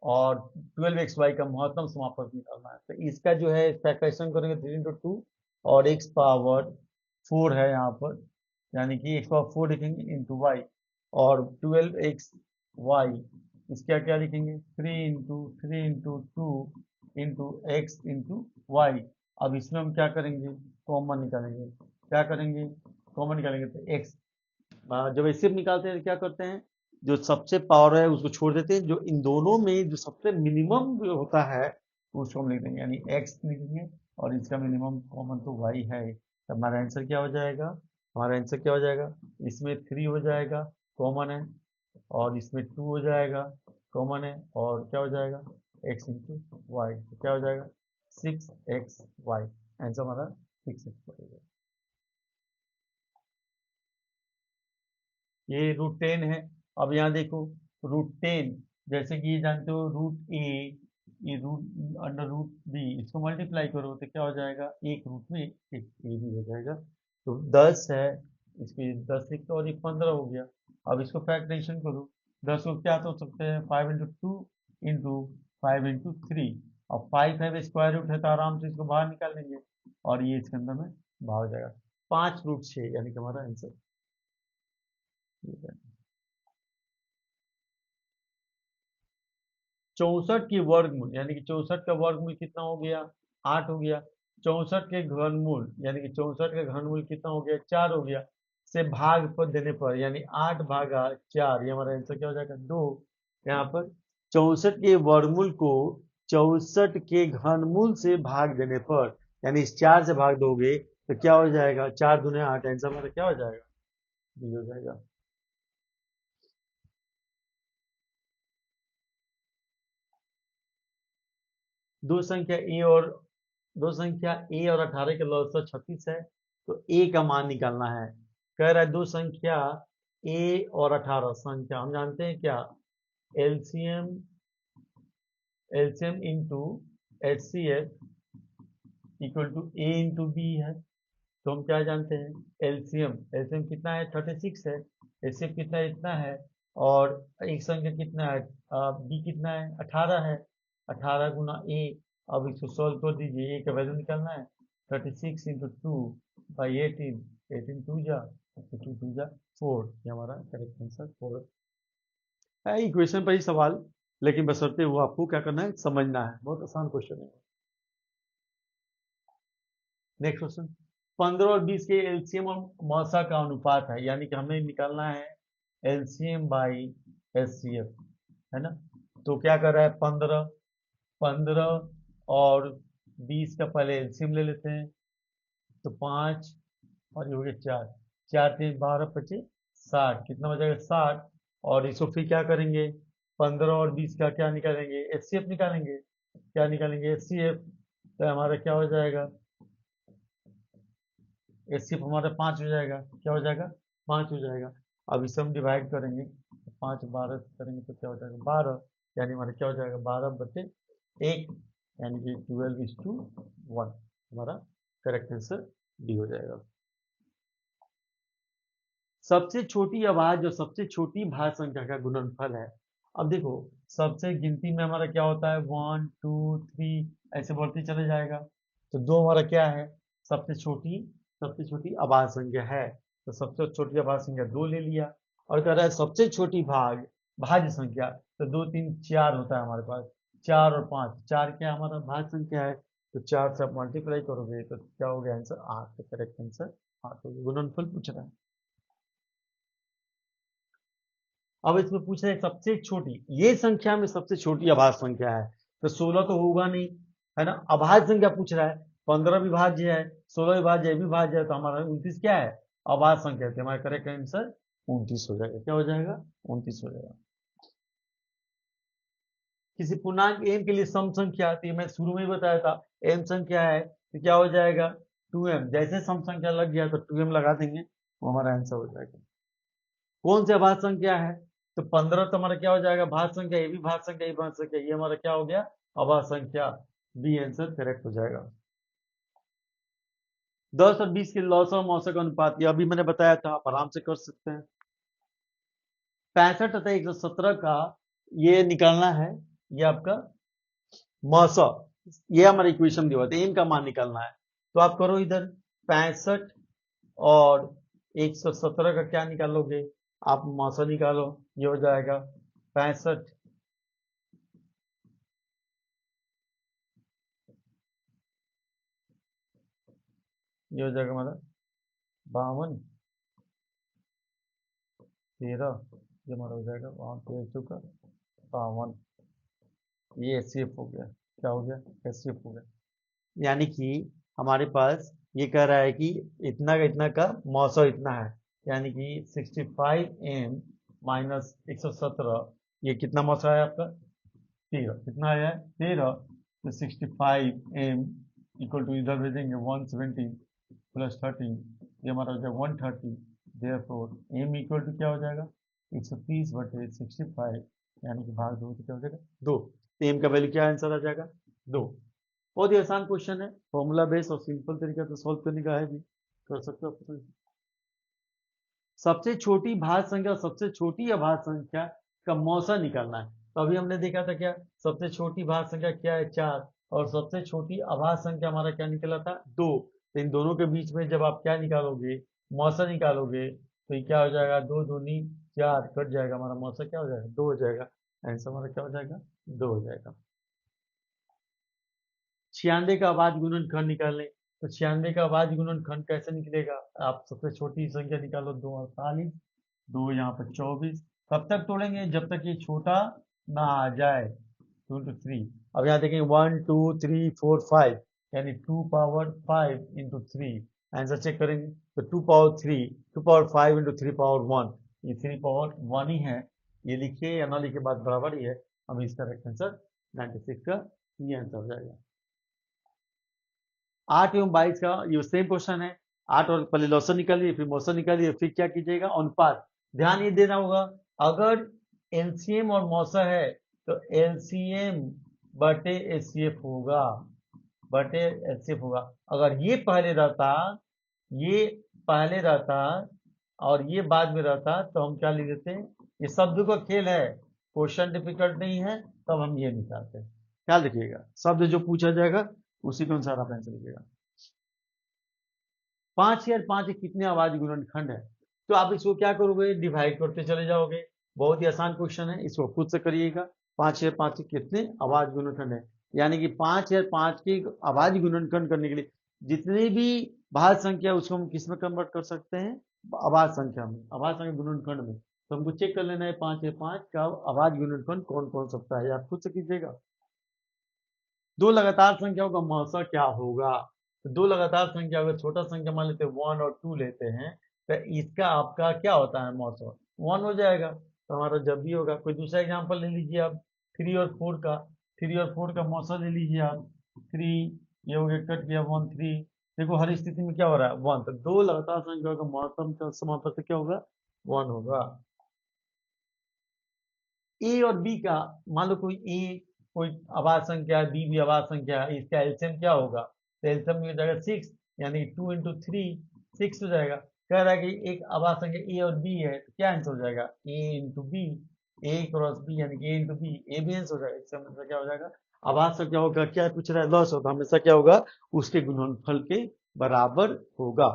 और 12xy का महत्तम समापक निकालना है, तो इसका जो है फैक्टराइजेशन करेंगे 3 × 2, और x⁴ है यहाँ पर, यानी कि x⁴ लिखेंगे इंटू वाई, और 12xy इसका क्या लिखेंगे 3 × 3 × 2 इंटू एक्स इंटू वाई। अब इसमें हम क्या करेंगे, कॉमन निकालेंगे, क्या करेंगे, कॉमन निकालेंगे, तो x, जब ऐसे निकालते हैं तो क्या करते हैं, जो सबसे पावर है उसको छोड़ देते हैं, जो इन दोनों में जो सबसे मिनिमम जो होता है उसको हम लिख देंगे, यानी x लिखेंगे, और इसका मिनिमम कॉमन तो y है। तो हमारा आंसर क्या हो जाएगा, हमारा आंसर क्या हो जाएगा, इसमें 3 हो जाएगा कॉमन है, और इसमें 2 हो जाएगा कॉमन है, और क्या हो जाएगा x इंटू वाई, तो क्या हो जाएगा 6xy, आंसर हमारा 6xy। ये √10 है। अब यहाँ देखो √10, जैसे कि ये जानते हो √a, ये √√b, इसको मल्टीप्लाई करो तो क्या हो जाएगा, एक रूट में एक ए भी हो जाएगा। तो 10 है, इसके 10 एक, और एक 15 हो गया। अब इसको फैक्टराइजेशन करो, 10 को क्या तो सकते हैं 5 × 2 इंटू 5 × 3, और 5 है स्क्वायर रूट है, तो आराम से इसको बाहर निकाल लेंगे, और ये इसके अंदर में बाहर हो जाएगा 5√6, यानी कि हमारा आंसर। 64 की वर्गमूल, यानी कि 64 का वर्गमूल कितना हो गया, 8 हो गया। 64 के घनमूल, यानी कि 64 का घनमूल कितना हो गया, 4 हो गया, से भाग पर देने पर, यानी 8/4, ये हमारा आंसर क्या हो जाएगा 2। यहाँ पर 64 के वर्गमूल को 64 के घनमूल से भाग देने पर, यानी इस 4 से भाग दोगे तो क्या हो जाएगा, 4 दूने 8, आंसर हमारा क्या हो जाएगा, बी हो जाएगा। दो संख्या ए और दो संख्या ए और 18 के लॉग 36 है, तो ए का मान निकालना है। कह रहा है दो संख्या ए और 18 संख्या, हम जानते हैं क्या, LCM LCM into HCF equal to a into b है। तो हम क्या जानते हैं, एलसीएम एलसीएम कितना है 36 है, एचसीएफ कितना है इतना है, और एक संख्या कितना है बी कितना है 18 है, 18 गुना ए। अब इसको सॉल्व कर दीजिए, ए का वैल्यू निकालना है 36 इंटू टू बाई 18, 18 टू जा, 2 टू जा 4, ये हमारा करेक्ट आंसर 4 है। इक्वेशन पर ही सवाल, लेकिन बशर्ते वो आपको क्या करना है, समझना है, बहुत आसान क्वेश्चन है। नेक्स्ट क्वेश्चन, 15 और 20 के एलसीएम और मौसा का अनुपात है, यानी कि हमें निकालना है एलसीएम बाई एचसीएफ, है ना। तो क्या कर रहा है, 15 और 20 का पहले एलसीएम ले लेते हैं, तो 5 और ये हो गया 4, 4 3 12 25 60, कितना बचेगा 60। और इसको फिर क्या करेंगे, 15 और 20 का क्या निकालेंगे, एचसीएफ निकालेंगे, क्या निकालेंगे एचसीएफ, तो हमारा क्या हो जाएगा, एचसीएफ हमारा 5 हो जाएगा, क्या हो जाएगा 5 हो जाएगा। अब इसे हम डिवाइड करेंगे, 5 12 से करेंगे तो क्या हो जाएगा 12, यानी हमारा क्या हो जाएगा 12/1, यानी कि 12:1, हमारा करेक्ट आंसर डी हो जाएगा। सबसे छोटी आवाज और सबसे छोटी भाज्य संख्या का गुणनफल है। अब देखो, सबसे गिनती में हमारा क्या होता है 1 2 3, ऐसे बढ़ते चले जाएगा, तो दो हमारा क्या है, सबसे छोटी आवाज संख्या है, तो सबसे छोटी आवाज संख्या 2 ले लिया। और कह रहा है सबसे छोटी भाज्य संख्या, तो 2 3 4 होता है हमारे पास, 4 और 5, 4 क्या हमारा भाज्य संख्या है, तो 4 से आप मल्टीप्लाई करोगे तो क्या हो गया आंसर 8, तो करेक्ट आंसर 8 हो गया। गुणनफल पूछ रहा है। अब इसमें पूछ रहे हैं सबसे छोटी, ये संख्या में सबसे छोटी अभाज्य संख्या है, तो 16 तो होगा नहीं, है ना। अभाज्य संख्या पूछ रहा है, 15 भी भाज्य है, 16 भी भाज्य है, ये भी भाज्य है, तो हमारा 29 क्या है, अभाज्य संख्या है, तो हमारा करेक्ट आंसर 29 हो जाएगा। क्या हो जाएगा, 29 हो जाएगा। किसी पूर्णांक m के लिए सम संख्या, तो ये मैं शुरू में ही बताया था, m संख्या है तो क्या हो जाएगा 2m, जैसे सम संख्या लग गया तो 2m लगा देंगे, वो हमारा आंसर हो जाएगा। कौन सी अभाज्य संख्या है, तो 15 तो हमारा क्या हो जाएगा भाज्य संख्या, ये भी भाज्य संख्या, ये भाज्य संख्या, ये हमारा क्या हो गया अभाज्य संख्या, बी आंसर करेक्ट हो जाएगा। 10 और 20 के लौसा और मौसा का अनुपात, ये अभी मैंने बताया था, आप आराम से कर सकते हैं। 65 तथा 117 का ये निकालना है, ये आपका मौसा, ये हमारा इक्वेशन दिया हुआ था, इनका मान निकालना है, तो आप करो इधर 65 और 117 का क्या निकालोगे, आप मौसा निकालो, ये हो जाएगा 65, ये हो जाएगा हमारा 52 13, ये हमारा हो जाएगा 52, ये एचसीएफ हो गया, क्या हो गया एचसीएफ हो गया। यानी कि हमारे पास ये कह रहा है कि इतना का मौसम इतना है, यानी कि 65m माइनस 117, ये कितना मौसम है आपका 13, कितना आया है 13, तो 65m इक्वल टू इधर भेजेंगे 117 प्लस 13, ये हमारा हो जाएगा 130, देयरफॉर m इक्वल टू क्या हो जाएगा 130/65, यानी कि भाग 2, तो क्या हो जाएगा 2, तो m का वैल्यू क्या आंसर आ जाएगा 2। बहुत ही आसान क्वेश्चन है, फॉर्मूला बेस्ड और सिंपल तरीका से सॉल्व करने का है भी, कर सकते हो आप। सबसे छोटी भाज्य संख्या और सबसे छोटी अभाज्य संख्या का मौसा निकालना है, तो अभी हमने देखा था क्या, सबसे छोटी भाज्य संख्या क्या है 4, और सबसे छोटी अभाज्य संख्या हमारा क्या निकला था 2, तो इन दोनों के बीच में जब आप क्या निकालोगे, मौसा निकालोगे, तो ये क्या हो जाएगा 2 दूनी 4, कट जाएगा, हमारा मौसा क्या हो जाएगा 2 हो जाएगा, आंसर हमारा क्या हो जाएगा 2 हो जाएगा। 96 का अभाज्य गुणनखंड निकालें, तो 96 का अभाज्य गुणनखंड कैसे निकलेगा, आप सबसे छोटी संख्या निकालो 2 48, 2 यहाँ पर 24, कब तक तोड़ेंगे जब तक ये छोटा ना आ जाए 2 to 3। अब यहाँ देखेंगे 1 2 3 4 5, यानी 2 पावर 5 इंटू 3, आंसर चेक करेंगे तो 2 पावर 3, 2 पावर 5 इंटू 3 पावर 1, ये 3 पावर 1 ही है, ये लिखिए या ना लिखिए बात बराबर ही है। अब इसका करेक्ट आंसर 96 का ये आंसर हो जाएगा। 8 एवं 22 का ये सेम क्वेश्चन है। 8 और पहले लॉसन निकालिए, फिर मौसन निकालिए, फिर क्या कीजिएगा, अनुपात। ध्यान ये देना होगा, अगर एलसीएम और मौसा है तो एलसीएम बटे एचसीएफ होगा, बटे एचसीएफ होगा। अगर ये पहले रहता, ये पहले रहता और ये बाद में रहता तो हम क्या लिख देते, ये शब्द का खेल है, क्वेश्चन डिफिकल्ट नहीं है, तब हम ये निकालते हैं। ख्याल रखिएगा, शब्द जो पूछा जाएगा उसी के अनुसार आप आंसर लिखिएगा। 5 या 5 कितने आवाज गुणनखंड है, तो आप इसको क्या करोगे, डिवाइड करते चले जाओगे। बहुत ही आसान क्वेश्चन है, इसको खुद से करिएगा। 5 या 5 कितने आवाज गुणनखंड है, यानी कि 5 या 5 की आवाज गुणनखंड करने के लिए जितनी भी भाज्य संख्या है उसको हम किस में कन्वर्ट कर सकते हैं, आवाज संख्या में, आवाज संख्या गुणनखंड में। तो हमको चेक कर लेना है 5 या 5 का आवाज गुणनखंड कौन कौन सकता है, आप खुद से कीजिएगा। दो लगातार संख्याओं का मौसा क्या होगा, तो दो लगातार संख्या अगर छोटा संख्या मान लेते हैं 1 और 2 लेते हैं, तो इसका आपका क्या होता है, मौसा 1 हो जाएगा। तो हमारा जब भी होगा, कोई दूसरा एग्जांपल ले लीजिए आप, 3 और 4 का, 3 और 4 का मौसा ले लीजिए आप, 3, ये हो गया, कट गया 1 3। देखो हर स्थिति में क्या हो रहा है, 1, तो दो लगातार संख्याओं का मौसम का समापन क्या होगा, 1 होगा। ए और बी का, मान लो कोई ए कोई आवाज संख्या है, बी भी आवाज संख्या है, इसका एलसीएम क्या होगा, तो एलसीएम में हो जाएगा 6, यानी कि 2 इंटू 3 6 हो जाएगा। कह रहा है कि एक आवाज संख्या ए और बी है, तो क्या आंसर हो जाएगा, ए इंटू बी, ए क्रॉस बी यानी कि ए इंटू बी, ए भी आंसर हो जाएगा। इसका मतलब क्या हो जाएगा, आवाज संख्या होगा, क्या पूछ रहा है, लॉस होगा, हमेशा क्या होगा, उसके गुणनफल के बराबर होगा।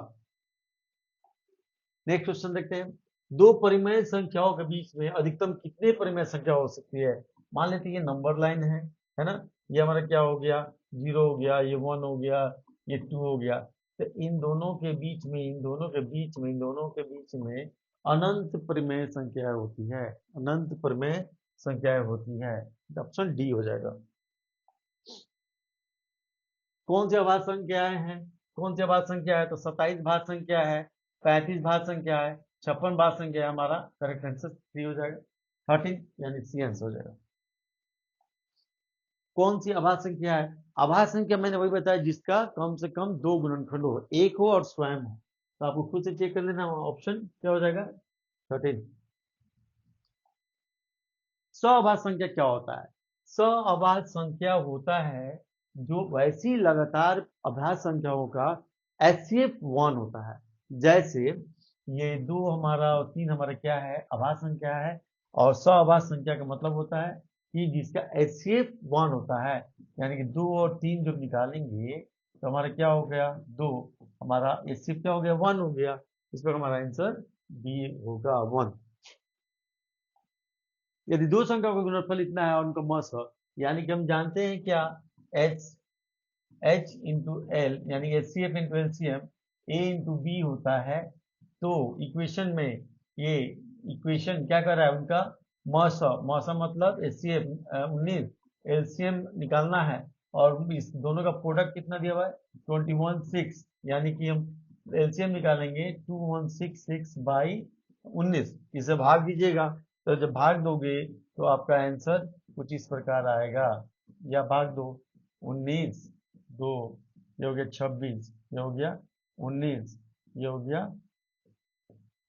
नेक्स्ट क्वेश्चन देखते हैं, दो परिमेय संख्याओं के बीच में अधिकतम कितने परिमेय संख्या हो सकती है। मान लेते हैं ये नंबर लाइन है ना, ये हमारा क्या हो गया, 0 हो गया, ये 1 हो गया, ये 2 हो गया। तो इन दोनों के बीच में, इन दोनों के बीच में, इन दोनों के बीच में अनंत परिमेय संख्याएं होती है, अनंत परिमेय संख्याएं होती है। ऑप्शन डी हो जाएगा। कौन सी आवाज संख्याएं हैं, कौन सी आवाज संख्या है, तो 27 भाज्य संख्या है, 35 भाज्य संख्या है, 56 भाज्य संख्या है। हमारा करेक्ट आंसर 3 हो जाएगा, 13 यानी सी आंसर हो जाएगा। कौन सी आभाज्य संख्या है, आभाज्य संख्या मैंने वही बताया जिसका कम से कम दो गुणनखंड हो, एक हो और स्वयं हो। तो आपको खुद से चेक कर लेना, ऑप्शन क्या हो जाएगा, 13। सअभाज्य संख्या क्या होता है, सअभाज्य संख्या होता है जो वैसी लगातार अभाज्य संख्याओं का एचसीएफ 1 होता है। जैसे ये 2 हमारा और 3 हमारा क्या है, अभाज्य संख्या है, और सअभाज्य संख्या का मतलब होता है कि जिसका एचसीएफ 1 होता है, यानी कि 2 और 3 जब निकालेंगे तो हमारा क्या हो गया, 2, हमारा एचसीएफ क्या हो गया, 1 हो गया। इस पर हमारा आंसर बी होगा, 1। यदि दो संख्याओं का गुणनफल इतना है और उनका मस है, यानी कि हम जानते हैं क्या, एच एच इंटू एल यानी H C F into LCM A into B होता है। तो इक्वेशन में ये इक्वेशन क्या कर रहा है, उनका मौसम, मौसम मतलब एच सी एफ 19, एलसीएम निकालना है, और इस दोनों का प्रोडक्ट कितना दिया हुआ है, 21 6, यानी कि हम एलसीएम निकालेंगे 2166 बाई 19, इसे भाग दीजिएगा। तो जब भाग दोगे तो आपका आंसर कुछ इस प्रकार आएगा, या भाग दो 19 2, ये हो गया 26, ये हो गया 19, ये हो गया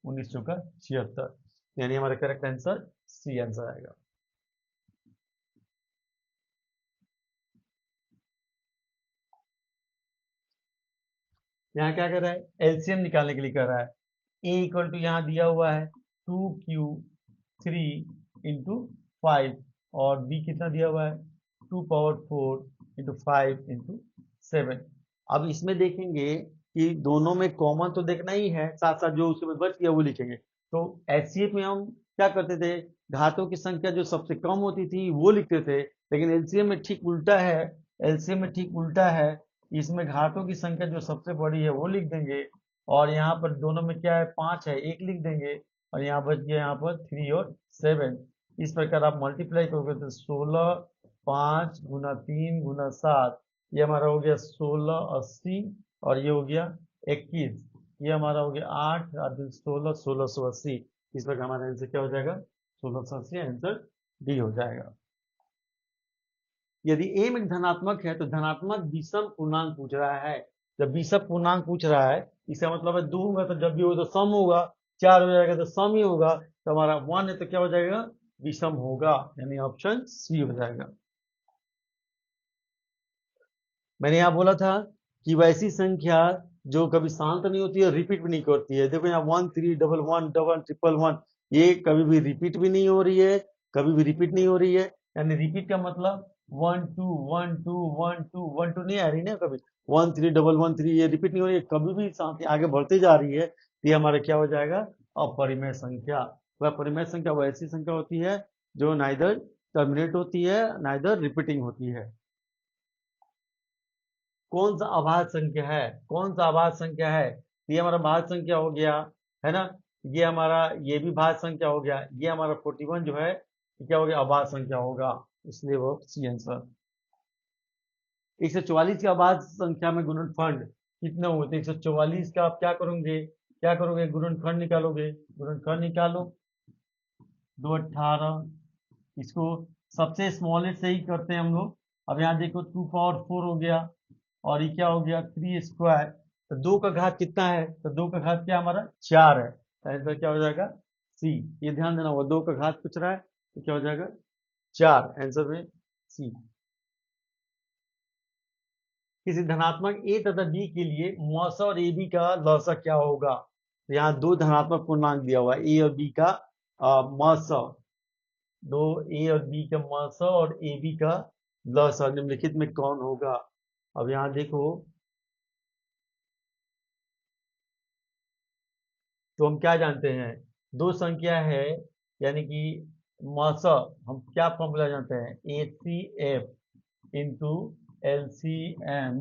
19 चौका 76, यानी हमारा करेक्ट आंसर सी आंसर आएगा। यहाँ क्या कर रहा है, एलसीएम निकालने के लिए कर रहा है। ए इक्वल टू यहाँ दिया हुआ है 2Q3 इंटू 5, और बी कितना दिया हुआ है 2 पावर 4 इंटू 5 इंटू 7। अब इसमें देखेंगे कि दोनों में कॉमन तो देखना ही है, साथ साथ जो उसके में बच गया वो लिखेंगे। तो एचसीएफ में हम क्या करते थे, घातों की संख्या जो सबसे कम होती थी वो लिखते थे, लेकिन एलसीएम में ठीक उल्टा है, एलसीएम में ठीक उल्टा है, इसमें घातों की संख्या जो सबसे बड़ी है वो लिख देंगे, और यहाँ पर दोनों में क्या है, 5 है, 1 लिख देंगे, और यहाँ बच गया यहाँ पर 3 और 7। इस प्रकार आप मल्टीप्लाई करोगे तो 16 5 गुना 3 गुना 7, ये हमारा हो गया 1680, और ये हो गया 21, ये हमारा हो गया 8 और 16 1680। इस प्रकार हमारा आंसर क्या हो जाएगा, 1680 आंसर डी हो जाएगा। यदि m एक धनात्मक है तो धनात्मक विषम पूर्णांक पूछ रहा है। जब विषम पूर्णांक पूछ रहा है इसका मतलब है 2 होगा तो जब भी हो तो सम होगा, 4 हो जाएगा तो सम ही होगा, तो हमारा 1 है तो क्या हो जाएगा, विषम होगा, यानी ऑप्शन सी हो जाएगा। मैंने यहाँ बोला था कि वैसी संख्या जो कभी शांत नहीं होती है, रिपीट भी नहीं करती है। देखो यहाँ 1 3 1 1 1 1 1 ये कभी भी रिपीट भी नहीं हो रही है, कभी भी रिपीट नहीं हो रही है, यानी रिपीट का मतलब 1 2 1 2 1 2 1 2 नहीं आ रही ना, कभी 1 3 1 1 3 ये रिपीट नहीं हो रही है, कभी भी शांति आगे बढ़ती जा रही है, तो ये हमारा क्या हो जाएगा, अपरिमेय संख्या। वह परिमेय संख्या वैसी संख्या होती है जो नाइदर टर्मिनेट होती है नाइदर रिपीटिंग होती है। कौन सा अभाज्य संख्या है, कौन सा अभाज्य संख्या है, ये हमारा भाज्य संख्या हो गया, है ना, ये हमारा ये भी भाज्य संख्या हो गया, ये हमारा 41 जो है ये क्या हो गया, अभाज्य संख्या होगा, इसलिए वो सी आंसर। 144 का अभाज्य संख्या में गुणनफल कितना होते, 144 का आप क्या करोगे, गुणनफल निकालोगे, गुणनफल निकालो, 2 18, इसको सबसे स्मॉलेस्ट से ही करते हैं हम लोग। अब यहाँ देखो 2 पावर 4 हो गया, और ये क्या हो गया 3 स्क्वायर, तो 2 का घात कितना है, तो 2 का घात क्या हमारा 4 है, आंसर क्या हो जाएगा सी। ये ध्यान देना होगा, 2 का घात पूछ रहा है तो क्या हो जाएगा 4, आंसर में सी। किसी धनात्मक ए तथा बी के लिए मौसा और ए बी का लौसा क्या होगा, तो यहाँ दो धनात्मक पूर्णांक दिया हुआ है, ए और बी का मौसा, दो ए और बी का मौसा और ए बी का लौसा निम्नलिखित में कौन होगा। अब यहाँ देखो तो हम क्या जानते हैं, दो संख्या है यानी कि मौसा, हम क्या फॉर्मूला जानते हैं, HCF into LCM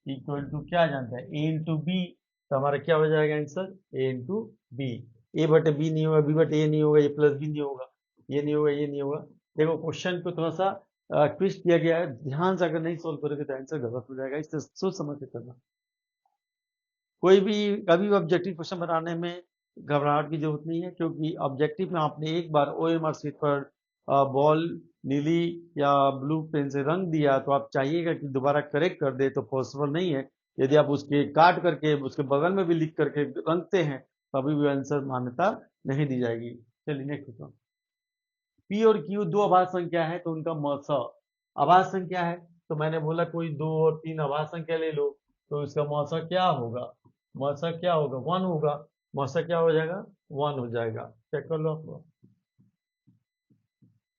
equal to क्या जानते हैं, A इंटू बी, तो हमारा क्या हो जाएगा आंसर A इंटू बी। ए बटे बी नहीं होगा, बी बटे ए नहीं होगा, ए प्लस बी नहीं होगा, ये नहीं होगा, ये नहीं होगा। देखो क्वेश्चन को थोड़ा सा ट्विस्ट किया गया है, ध्यान से अगर नहीं सोल्व करोगे तो आंसर गलत हो जाएगा, इससे सोच समझ के करना। कोई भी कभी भी ऑब्जेक्टिव क्वेश्चन बनाने में घबराहट की जरूरत नहीं है, क्योंकि ऑब्जेक्टिव में आपने एक बार OMR शीट पर बॉल नीली या ब्लू पेन से रंग दिया तो आप चाहिएगा कि दोबारा करेक्ट कर दे, तो पॉसिबल नहीं है। यदि आप उसके काट करके उसके बगल में भी लिख करके रंगते हैं तभी भी आंसर मान्यता नहीं दी जाएगी। चलिए नेक्स्ट क्वेश्चन। पी और क्यू दो अभाज्य संख्या है तो उनका मौसा अभाज्य संख्या है, तो मैंने बोला कोई 2 और 3 अभाज्य संख्या ले लो, तो इसका मौसा क्या होगा, मौसा क्या होगा 1 होगा, मौसा क्या हो जाएगा 1 हो जाएगा, चेक कर लो आप,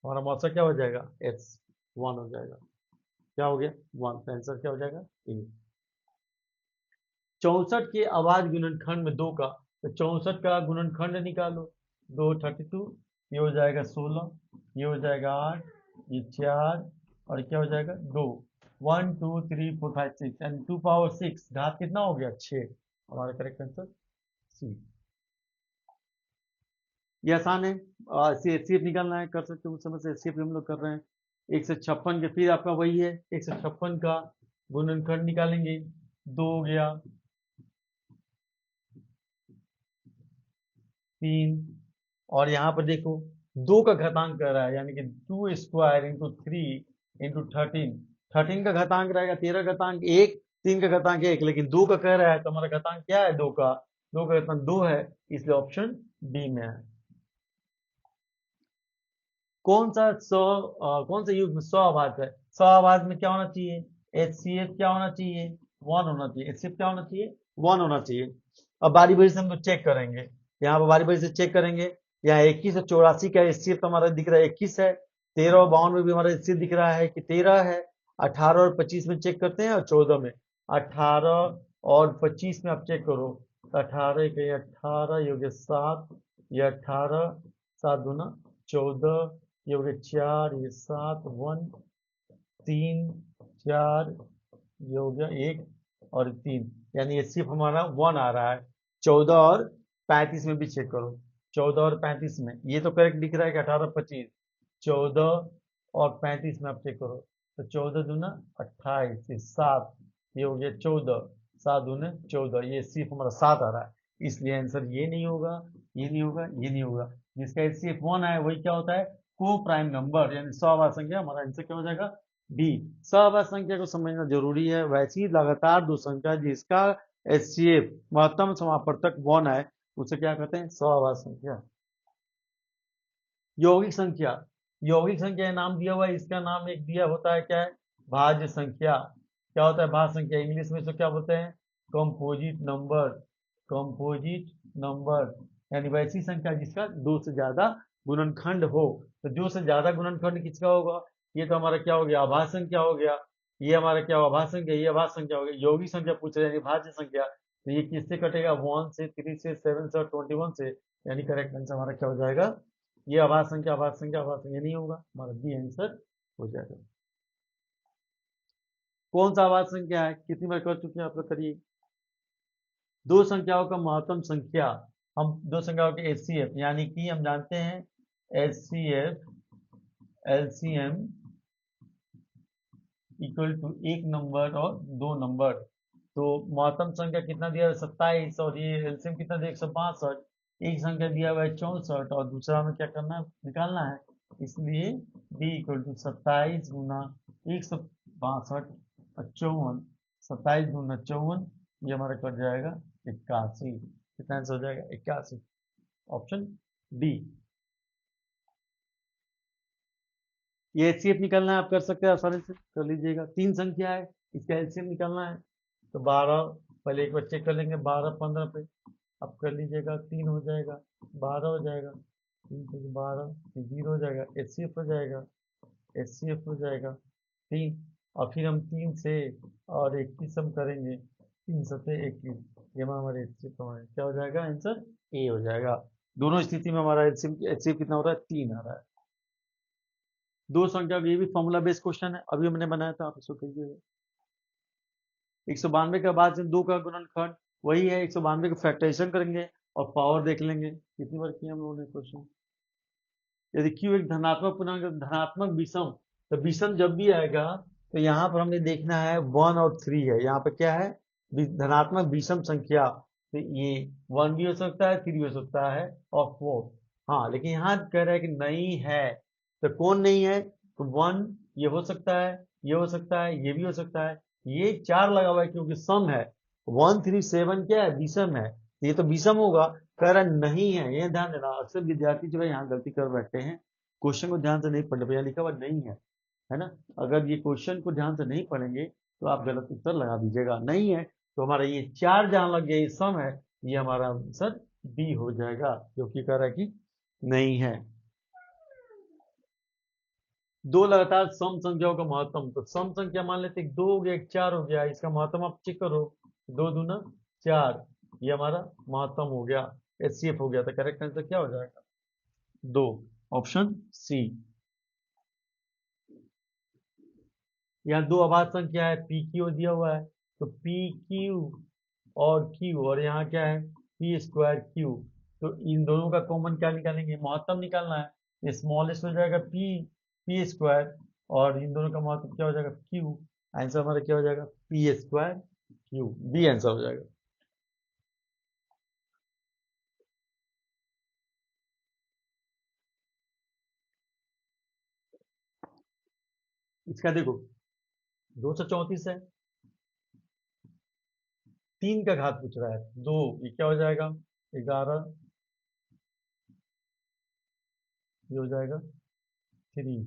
हमारा मौसा क्या हो जाएगा एक्स 1 हो जाएगा, क्या हो गया 1, आंसर क्या हो जाएगा ए। 64 के अभाज्य गुणनखंड में 2 का, तो 64 का गुणनखंड निकालो, 2 32, ये हो जाएगा 16, ये हो जाएगा 8, ये 4 और क्या हो जाएगा 2, 1 2 3 4 5 6 एंड 2 पावर 6 घात कितना हो गया 6, हमारा करेक्ट आंसर सी। ये आसान है, एचसीएफ निकालना है, कर सकते हो, उस समय से एचसीएफ हम लोग कर रहे हैं। 156 के फिर आपका वही है, 156 का गुणनखंड निकालेंगे, 2 हो गया 3, और यहाँ पर देखो 2 का घातांक कर रहा है, यानी कि 2 स्क्वायर इंटू 3 इंटू 13, 13 का घातांक रहेगा 13 का घातांक 1, 3 का घातांक 1, लेकिन 2 का कह रहा है तो हमारा घातांक क्या है 2 का, 2 का घातांक 2 है, इसलिए ऑप्शन बी में है। कौन सा युग्म 100 अभाज्य है, 100 अभाज्य में क्या होना चाहिए, HCF क्या होना चाहिए 1 होना चाहिए, HCF क्या होना चाहिए 1 होना चाहिए। अब बारी बारी से हम लोग चेक करेंगे, यहाँ पर बारी बारी से चेक करेंगे, यहाँ 21 और 84 का HCF तो हमारा दिख रहा है 21 है, 13 और 52 में भी हमारा HCF दिख रहा है कि 13 है, 18 और 25 में चेक करते हैं और 14 में, 18 और 25 में आप चेक करो, 18 ये 18, ये हो गया 7, ये 18, 7 दूना 14, ये हो गया 4, ये 7, 1 3 4, ये हो गया 1 और 3, यानी ये सिर्फ हमारा 1 आ रहा है। 14 और 35 में भी चेक करो, 14 और 35 में ये तो करेक्ट दिख रहा है कि 18 25, 14 और 35 में आप चेक करो, तो 14 दूना 28, 7, ये हो गया 14, 7 दूना 14, ये सिर्फ हमारा 7 आ रहा है, इसलिए आंसर ये नहीं होगा, ये नहीं होगा, ये नहीं होगा। जिसका HCF 1 आया वही क्या होता है को प्राइम नंबर, यानी 100 अभाज्य संख्या, हमारा आंसर क्या हो जाएगा बी, सहवाची संख्या को समझना जरूरी है। वैसी लगातार दो संख्या जिसका एचसीएफ महत्तम समापवर्तक 1 है उसे क्या कहते हैं? सहवाची संख्या। यौगिक संख्या, यौगिक संख्या का नाम दिया हुआ है, इसका नाम एक दिया होता है क्या है? भाज्य संख्या। क्या होता है भाज्य संख्या? इंग्लिश में इसको क्या बोलते हैं? Composite number. कंपोजिट नंबर यानी वैसी संख्या जिसका दो से ज्यादा गुणनखंड हो। तो दो से ज्यादा गुणनखंड किसका होगा? ये तो हमारा क्या हो गया? आभाज्य संख्या हो गया। ये हमारा क्या हुआ? भाज्य संख्या। ये आभाज्य संख्या हो गया। यौगिक संख्या पूछ रहे हैं यानी भाज्य संख्या। तो ये किससे कटेगा? 1 से, 3 से, 7 से और 21 से। यानी करेक्ट आंसर हमारा क्या हो जाएगा? ये आभाज्य संख्या, आभाज्य संख्या, आभाज्य संख्या नहीं होगा, हमारा बी आंसर हो जाएगा। कौन सा आभाज्य संख्या है? कितनी बार कर चुके हैं आप लोग? करिए। दो संख्याओं का महत्तम संख्या, हम दो संख्याओं के एचसीएफ यानी कि हम जानते हैं एचसीएफ एलसीएम इक्वल टू एक नंबर और दो नंबर। तो महत्तम संख्या कितना दिया है? 27 और ये एलसीएम कितना दिया? 162। एक संख्या दिया हुआ है 64 और दूसरा में क्या करना है? निकालना है। इसलिए बी इक्वल टू 27 गुना 162 और 54। 27 गुना 54 ये हमारा कट जाएगा 81। कितना आंसर हो जाएगा? 81। Option D. ये एचसीएफ निकालना है, आप कर सकते हैं आसानी से, कर लीजिएगा। तीन संख्या है, इसका एलसीएम निकालना है। तो 12, पहले एक बार चेक कर लेंगे, 12 15 पे अब कर लीजिएगा, 3 हो जाएगा, 12 हो जाएगा, 3 से 12 0 हो जाएगा, एचसीएफ हो जाएगा, एचसीएफ हो जाएगा 3। और फिर हम 3 से और 21 हम करेंगे, 3 सते 21, ये हमारे एचसीएफ हमारे क्या हो जाएगा? आंसर ए हो जाएगा। दोनों स्थिति में हमारा एचसीएफ कितना हो रहा है? 3 आ रहा है। दो संख्या का ये भी फॉर्मूला बेस्ड क्वेश्चन है, अभी हमने बनाया था, आप इसको कीजिएगा। 192 के बाद से दो का गुणनखंड वही है, 192 का फैक्टराइजेशन करेंगे और पावर देख लेंगे। कितनी बार किया हम लोगों ने क्वेश्चन? यदि क्यू एक धनात्मक पूर्णांक, धनात्मक विषम, तो विषम जब भी आएगा तो यहाँ पर हमने देखना है 1 और 3 है, यहाँ पर क्या है? धनात्मक विषम संख्या। तो ये 1 भी हो सकता है, 3 भी हो सकता है और 4। हाँ, लेकिन यहाँ कह रहा है कि नहीं है। तो कौन नहीं है? तो 1 ये हो सकता है, ये हो सकता है, ये भी हो सकता है, ये 4 लगा हुआ है क्योंकि सम है। 1 3 7 क्या है? विषम है, ये तो विषम होगा। कह रहा नहीं है, ये ध्यान देना। अक्सर विद्यार्थी जो है यहाँ गलती कर बैठते हैं, क्वेश्चन को ध्यान से नहीं पढ़ रहे, यहाँ लिखा हुआ नहीं है ना? अगर ये क्वेश्चन को ध्यान से नहीं पढ़ेंगे तो आप गलत उत्तर लगा दीजिएगा। नहीं है तो हमारा ये 4 जहां लग गया, ये सम है, ये हमारा आंसर बी हो जाएगा, जो कि कह रहा है कि नहीं है। दो लगातार सम संख्याओं का महत्तम, तो सम संख्या मान लेते हैं, 2 हो गया, 4 हो गया, इसका महत्तम आप चेक करो, 2 दूना 4, ये हमारा महत्तम हो गया, एचसीएफ हो गया। तो करेक्ट आंसर क्या हो जाएगा? 2, ऑप्शन सी। यहाँ दो अभाज्य संख्या है, पी क्यू दिया हुआ है, तो पी क्यू और क्यू, और यहाँ क्या है? P square Q. तो इन दोनों का कॉमन क्या निकालेंगे? महत्तम निकालना है। स्मॉलेस्ट हो जाएगा पी, पी स्क्वायर, और इन दोनों का महत्तम क्या हो जाएगा? क्यू। आंसर हमारा क्या हो जाएगा? P square q, b answer हो जाएगा। इसका देखो 234 है, 3 का घात पूछ रहा है, 2, ये क्या हो जाएगा? 11, ये हो जाएगा 3,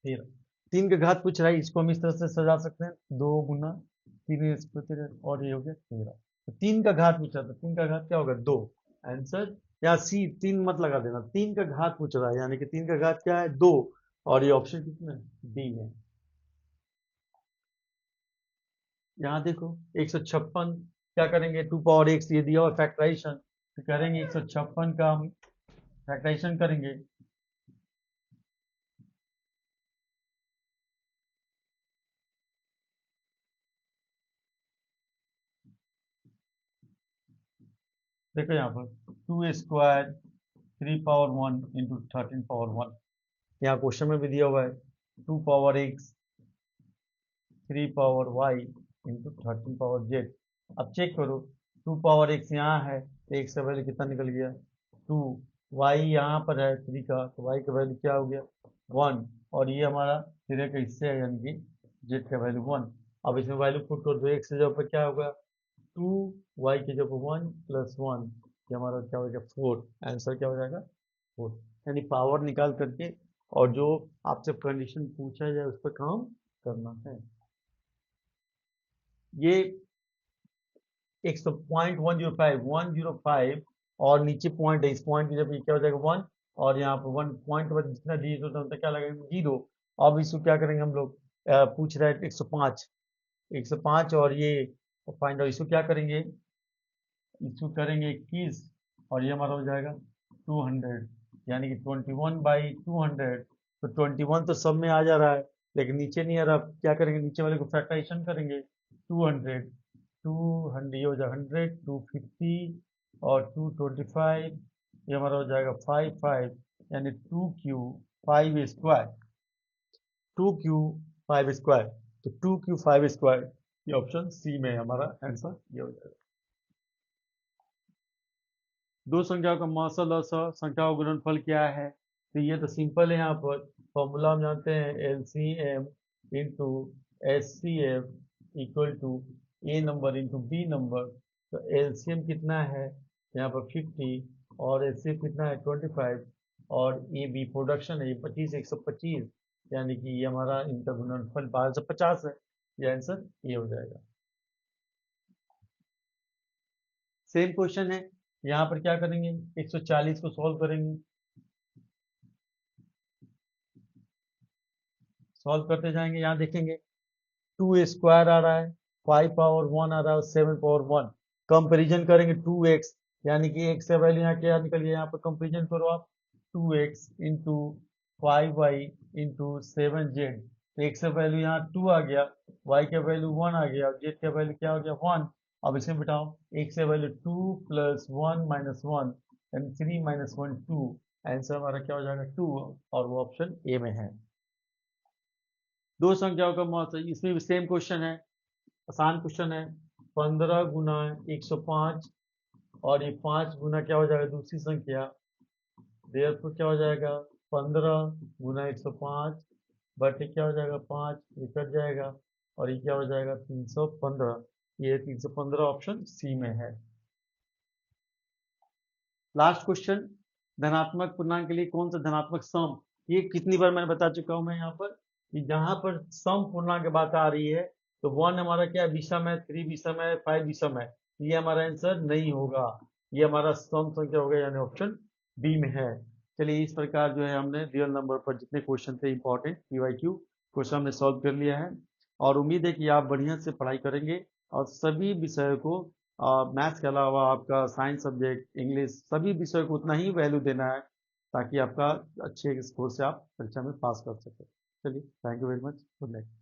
13। 3 का घात पूछ रहा है, इसको हम इस तरह से सजा सकते हैं, 2 गुना 3 और ये हो गया 13। तो 3 का घात पूछा था, 3 का घात क्या होगा? 2। आंसर या सी, 3 मत लगा देना, 3 का घात पूछ रहा है यानी कि 3 का घात क्या है? 2। और ये ऑप्शन कितना है? डी है। यहाँ देखो 156, क्या करेंगे? 2 पावर x ये दिया हुआ फैक्टराइजेशन, तो करेंगे 156 का हम फैक्टराइजेशन करेंगे। देखो यहाँ पर 2 स्क्वायर 3 पावर 1 इंटू 13 पावर 1, यहाँ क्वेश्चन में भी दिया हुआ है 2 power x 3 power y into 13 power z। अब चेक करो, 2 पावर x यहाँ है तो x का वैल्यू कितना निकल गया? 2। वाई यहाँ पर है 3 का, तो वाई का वैल्यू क्या हो गया 1, और ये हमारा सिरे का हिस्से है यानी कि जेड का वैल्यू 1। अब इसमें वैल्यू पुट कर दो, एक्स की जगह पर क्या होगा 2, वाई की जगह 1 प्लस 1, ये हमारा क्या हो जाएगा 4, आंसर क्या हो जाएगा 4। यानी पावर निकाल करके और जो आपसे कंडीशन पूछा जाए उस पर काम करना है। ये 100.105 और नीचे पॉइंट है, इस पॉइंट की जब ये क्या हो जाएगा 1, और यहाँ पर 1 पॉइंट पर जितना डिजिट होता है उतना क्या लगेगा 0। अब इसको क्या करेंगे हम लोग, पूछ रहे हैं 105, 105 और ये फाइंड आउट, इसको क्या करेंगे, इसको करेंगे 21, और ये हमारा हो जाएगा 200, यानी कि 21/200। तो 21 तो सब में आ जा रहा है लेकिन नीचे नहीं आ रहा, क्या करेंगे नीचे वाले को फैक्टराइजेशन करेंगे, 200, 200 ये हो जाएगा 100, 250 और 225, ये हमारा हो जाएगा 55, यानी 2Q 5 स्क्वायर, 2Q 5 स्क्वायर। तो 2Q 5 स्क्वायर, ये ऑप्शन सी में है हमारा आंसर, ये हो जाएगा। दो संख्याओं का मौसल और संख्याओं का गुणनफल क्या है, तो ये तो सिंपल है, यहाँ पर फॉर्मूला हम जानते हैं LCM into SCF equal to A number into B number. तो LCM कितना है यहाँ पर 50 और SCF कितना है 25, और ए बी प्रोडक्शन है ये 25 125, यानी कि ये हमारा इनका गुणनफल 1250 है, ये आंसर ये हो जाएगा। सेम क्वेश्चन है, यहाँ पर क्या करेंगे 140 को सॉल्व करेंगे, सॉल्व करते जाएंगे, यहाँ देखेंगे 2 स्क्वायर आ रहा है, 5 पावर 1 आ रहा है, 7 पावर 1, कंपेरिजन करेंगे 2x, यानी कि x का वैल्यू यहाँ क्या निकलिए, यहाँ पर कंपेरिजन करो आप 2x into 5y into 7z, तो x का वैल्यू यहाँ 2 आ गया, y का वैल्यू 1 आ गया, z का वैल्यू क्या हो गया 1। अब इसमें बिठाओ, x का वैल्यू 2 प्लस 1 माइनस 1, यानी 3 माइनस 1 2, आंसर हमारा क्या हो जाएगा 2, और वो ऑप्शन ए में है। दो संख्याओं का मौसा, इसमें भी सेम क्वेश्चन है, आसान क्वेश्चन है, 15 गुना 105, और ये 5 गुना क्या हो जाएगा दूसरी संख्या, देयरफॉर क्या हो जाएगा 15 गुना 105 बटे क्या हो जाएगा 5, ये कट जाएगा, और ये क्या हो जाएगा 315, ये 315 ऑप्शन सी में है। लास्ट क्वेश्चन, धनात्मक पूर्णांक के लिए कौन सा धनात्मक सम, ये कितनी बार मैंने बता चुका हूं मैं यहाँ पर कि जहां पर सम पूर्णांक की बात आ रही है तो 1 हमारा क्या विषम है, 3 विषम है, 5 विषम है, ये हमारा आंसर नहीं होगा, ये हमारा सम संख्या होगा, यानी ऑप्शन बी में है। चलिए इस प्रकार जो है हमने रियल नंबर पर जितने क्वेश्चन थे इंपॉर्टेंट PYQ क्वेश्चन हमने सॉल्व कर लिया है, और उम्मीद है कि आप बढ़िया से पढ़ाई करेंगे और सभी विषयों को, मैथ्स के अलावा आपका साइंस सब्जेक्ट, इंग्लिश, सभी विषयों को उतना ही वैल्यू देना है ताकि आपका अच्छे स्कोर से आप परीक्षा में पास कर सकें। चलिए, thank you very much, good night.